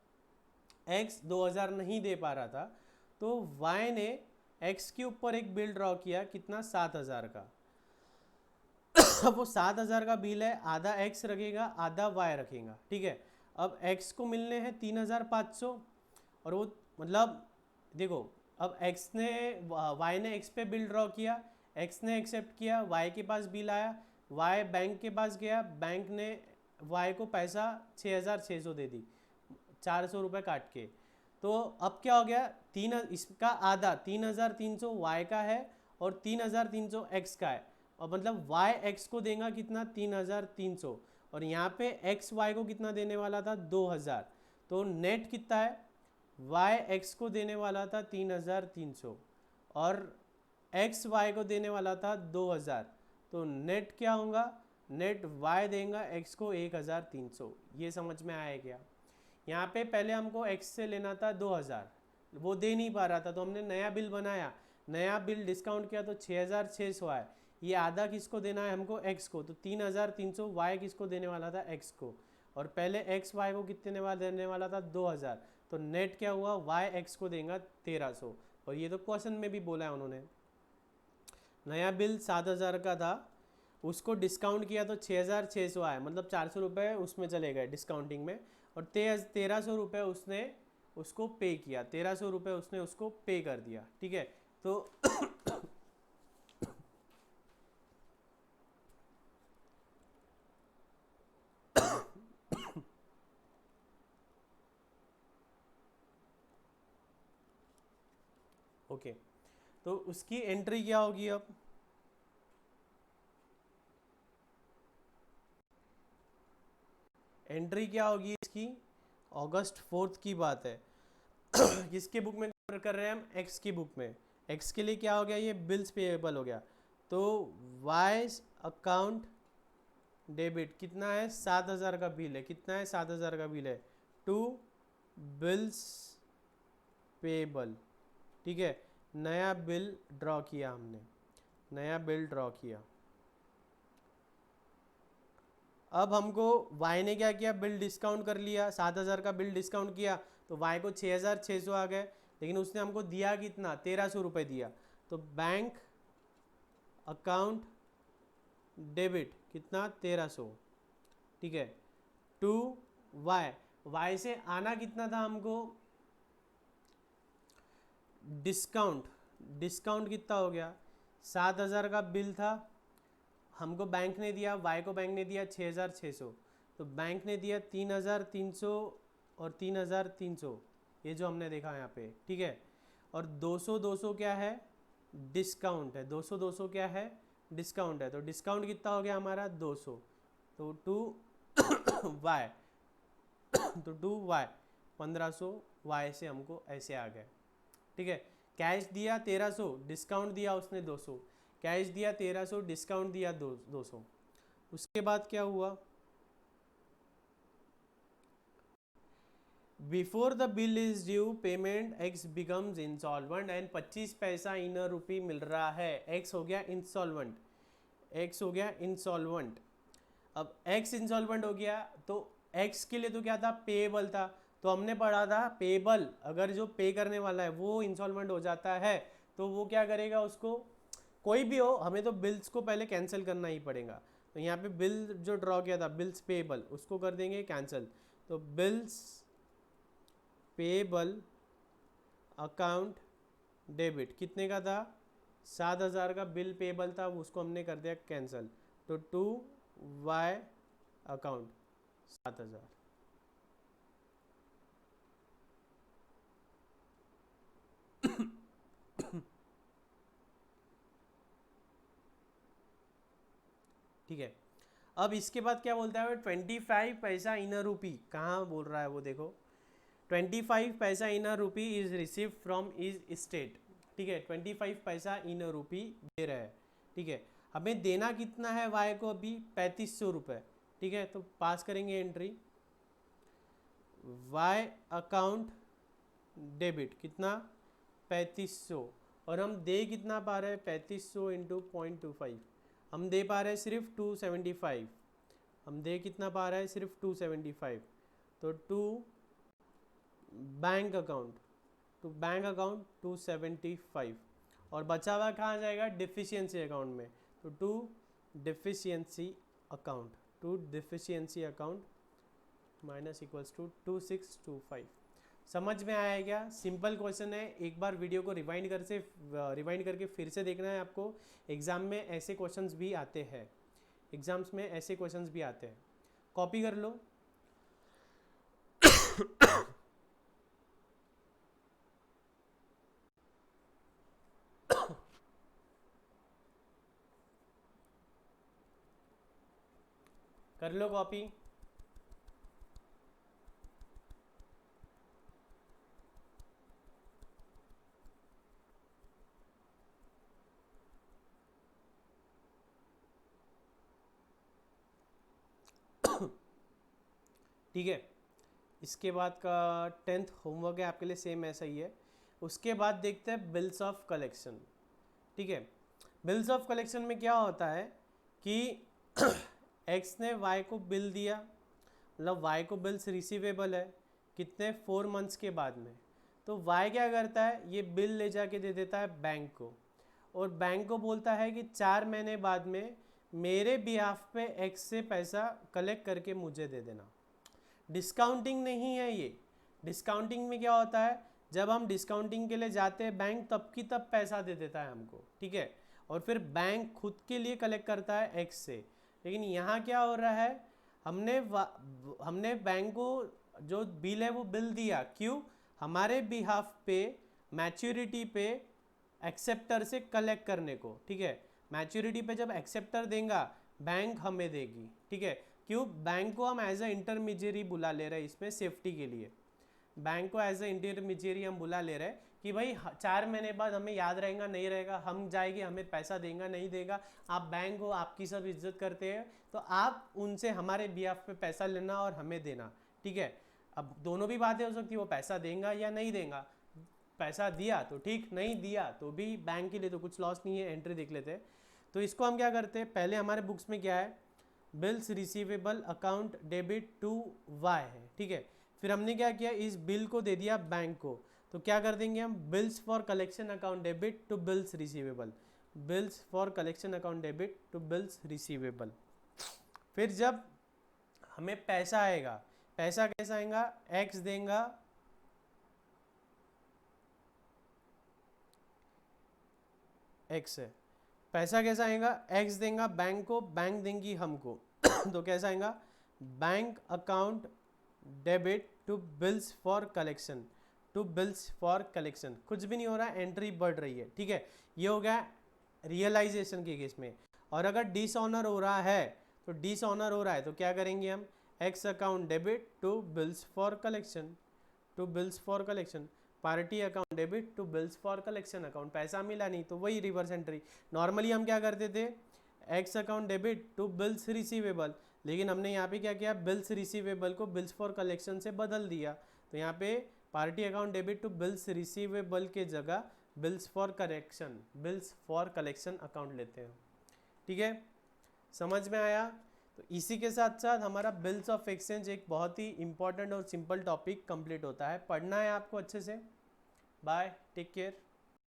एक्स 2000 नहीं दे पा रहा था, तो वाई ने एक्स के ऊपर एक बिल ड्रॉ किया, कितना, 7000 का। अब वो 7000 का बिल है, आधा एक्स रखेगा, आधा वाई रखेगा, ठीक है। अब एक्स को मिलने हैं 3500, और वो मतलब देखो, अब एक्स ने, वाई ने एक्स पे बिल ड्रॉ किया, एक्स ने एक्सेप्ट किया, वाई के पास बिल आया, वाई बैंक के पास गया, बैंक ने वाई को पैसा 6600 दे दी, 400 रुपये काट के। तो अब क्या हो गया, इसका आधा 3300 वाई का है और 3300 एक्स का है, और मतलब y x को देगा कितना, 3300, और यहाँ पे x y को कितना देने वाला था, 2000। तो नेट कितना है, y x को देने वाला था 3300 और x y को देने वाला था 2000। तो नेट क्या होगा, नेट y देगा x को 1300। ये समझ में आया क्या, यहाँ पे पहले हमको x से लेना था 2000, वो दे नहीं पा रहा था, तो हमने नया बिल बनाया, नया बिल डिस्काउंट किया तो 6600 आए, ये आधा किसको देना है हमको, x को, तो 3300 y किसको देने वाला था, x को, और पहले x y को कितने देने वाला था, 2000, तो नेट क्या हुआ, y x को देगा 1300, और ये तो क्वेश्चन में भी बोला है उन्होंने। नया बिल 7000 का था, उसको डिस्काउंट किया तो 6600 आया, मतलब 400 रुपये उसमें चले गए डिस्काउंटिंग में, और 1300 रुपये उसने उसको पे किया, 1300 रुपये उसने उसको पे कर दिया, ठीक है। तो ओके, तो उसकी एंट्री क्या होगी अब, एंट्री क्या होगी इसकी, अगस्त 4 की बात है। किसके बुक में कर रहे हैं हम, एक्स की बुक में, एक्स के लिए क्या हो गया, ये बिल्स पेएबल हो गया, तो वाइज अकाउंट डेबिट कितना है, 7000 का बिल है, कितना है, 7000 का बिल है, टू बिल्स पेएबल, ठीक है। नया बिल ड्रॉ किया हमने, नया बिल ड्रॉ किया। अब हमको y ने क्या किया, बिल डिस्काउंट कर लिया, 7000 का बिल डिस्काउंट किया, तो y को 6600 आ गए, लेकिन उसने हमको दिया कितना, 1300 रुपये दिया, तो बैंक अकाउंट डेबिट कितना, 1300, ठीक है, टू y से आना कितना था हमको, डिस्काउंट, डिस्काउंट कितना हो गया, 7000 का बिल था, हमको बैंक ने दिया, y को बैंक ने दिया 6600, तो बैंक ने दिया 3300 और 3300, ये जो हमने देखा यहाँ पे, ठीक है, और 200 200 क्या है, डिस्काउंट है, 200 200 क्या है, डिस्काउंट है, तो डिस्काउंट कितना हो गया हमारा, 200, तो टू वाई, तो टू वाई 1500, वाई से हमको ऐसे आ गए, ठीक है। कैश दिया 1300, डिस्काउंट दिया उसने 200, कैश दिया 1300, डिस्काउंट दिया 200, उसके बाद क्या हुआ, before the bill is due payment x becomes insolvent and 25 paisa in रुपी मिल रहा है, एक्स हो गया इंसॉल्वेंट, एक्स हो गया इंसॉल्वेंट। अब एक्स इंसॉल्वेंट हो गया, तो एक्स के लिए तो क्या था, पेएबल था, तो हमने पढ़ा था पेएबल, अगर जो पे करने वाला है वो इंसॉल्वेंट हो जाता है, तो वो क्या करेगा, उसको कोई भी हो, हमें तो बिल्स को पहले कैंसिल करना ही पड़ेगा, तो यहाँ पे बिल जो ड्रॉ किया था बिल्स पेएबल, उसको कर देंगे कैंसिल, तो बिल्स पेएबल अकाउंट डेबिट कितने का था, 7000 का बिल पेएबल था, उसको हमने कर दिया कैंसिल, तो टू वाई अकाउंट 7000, ठीक है। अब इसके बाद क्या बोलता है, 25 पैसा इन रुपी, कहाँ बोल रहा है वो देखो, 25 paisa in rupee is receive from his estate, ठीक है, 25 पैसा इन रुपी दे रहे हैं, ठीक है। हमें देना कितना है वाई को अभी, 3500 रुपये, ठीक है, तो पास करेंगे एंट्री, वाई अकाउंट डेबिट कितना, 3500, और हम दे कितना पा रहे हैं, 3500 इंटू 0.25, हम दे पा रहे हैं सिर्फ 275, हम दे कितना पा रहे हैं, सिर्फ 275, तो to bank account, to bank account 275, और बचा हुआ कहाँ जाएगा, डिफिशियंसी अकाउंट में, तो to deficiency account, to deficiency account minus equals to 2625। समझ में आया क्या, सिंपल क्वेश्चन है, एक बार वीडियो को रिवाइंड करके फिर से देखना है आपको, एग्जाम में ऐसे क्वेश्चंस भी आते हैं, एग्जाम्स में ऐसे क्वेश्चंस भी आते हैं, कॉपी कर लो। कर लो कॉपी। ठीक है, इसके बाद का 10th होमवर्क है आपके लिए, सेम ऐसा ही है। उसके बाद देखते हैं बिल्स ऑफ कलेक्शन, ठीक है। बिल्स ऑफ कलेक्शन में क्या होता है कि एक्स ने वाई को बिल दिया, मतलब वाई को बिल्स रिसीवेबल है कितने 4 मंथ्स के बाद में, तो वाई क्या करता है, ये बिल ले जाके दे देता है बैंक को, और बैंक को बोलता है कि 4 महीने बाद में मेरे बिहाफ पे एक्स से पैसा कलेक्ट करके मुझे दे देना। डिस्काउंटिंग नहीं है ये। डिस्काउंटिंग में क्या होता है, जब हम डिस्काउंटिंग के लिए जाते हैं बैंक तब की तब पैसा दे देता है हमको, ठीक है, और फिर बैंक खुद के लिए कलेक्ट करता है एक्स से। लेकिन यहाँ क्या हो रहा है, हमने बैंक को जो बिल है वो बिल दिया, क्यों, हमारे बिहाफ पे मैच्योरिटी पे एक्सेप्टर से कलेक्ट करने को, ठीक है। मैच्योरिटी पे जब एक्सेप्टर देगा बैंक हमें देगी, ठीक है, क्यों, बैंक को हम एज अ इंटरमीडियरी बुला ले रहे हैं इसमें सेफ्टी के लिए। बैंक को एज अ इंटरमीडियरी हम बुला ले रहे हैं कि भाई 4 महीने बाद हमें याद रहेगा नहीं रहेगा, हम जाएंगे हमें पैसा देगा नहीं देगा, आप बैंक हो, आपकी सब इज्जत करते हैं, तो आप उनसे हमारे बिहाफ पे पैसा लेना और हमें देना, ठीक है। अब दोनों भी बातें हो सकती है, वो पैसा देगा या नहीं देगा, पैसा दिया तो ठीक, नहीं दिया तो भी बैंक के लिए तो कुछ लॉस नहीं है। एंट्री देख लेते हैं। तो इसको हम क्या करते हैं, पहले हमारे बुक्स में क्या है, bills receivable account debit to Y है, ठीक है। फिर हमने क्या किया, इस बिल को दे दिया बैंक को, तो क्या कर देंगे हम, bills for collection account debit to bills receivable, bills for collection account debit to bills receivable. फिर जब हमें पैसा आएगा, पैसा कैसा आएगा, एक्स देगा एक्स है, पैसा कैसा आएगा, एक्स देगा बैंक को, बैंक देंगी हमको तो कैसा आएगा, bank account debit to bills for collection, to bills for collection. कुछ भी नहीं हो रहा है, एंट्री बढ़ रही है, ठीक है। ये हो गया रियलाइजेशन के केस में। और अगर डिसऑनर हो रहा है, तो डिसऑनर हो रहा है तो क्या करेंगे हम, X account debit to bills for collection, to bills for collection, party account debit to bills for collection account, पैसा मिला नहीं तो वही रिवर्स एंट्री। नॉर्मली हम क्या करते थे, X account debit to bills receivable, लेकिन हमने यहाँ पे क्या किया, बिल्स रिसीवेबल को बिल्स फॉर कलेक्शन से बदल दिया, तो यहाँ पे party account debit to bills receivable के जगह bills for collection, bills for collection account लेते हैं, ठीक है। समझ में आया। तो इसी के साथ साथ हमारा बिल्स ऑफ एक्सचेंज एक बहुत ही इंपॉर्टेंट और सिंपल टॉपिक कंप्लीट होता है। पढ़ना है आपको अच्छे से। Bye, take care.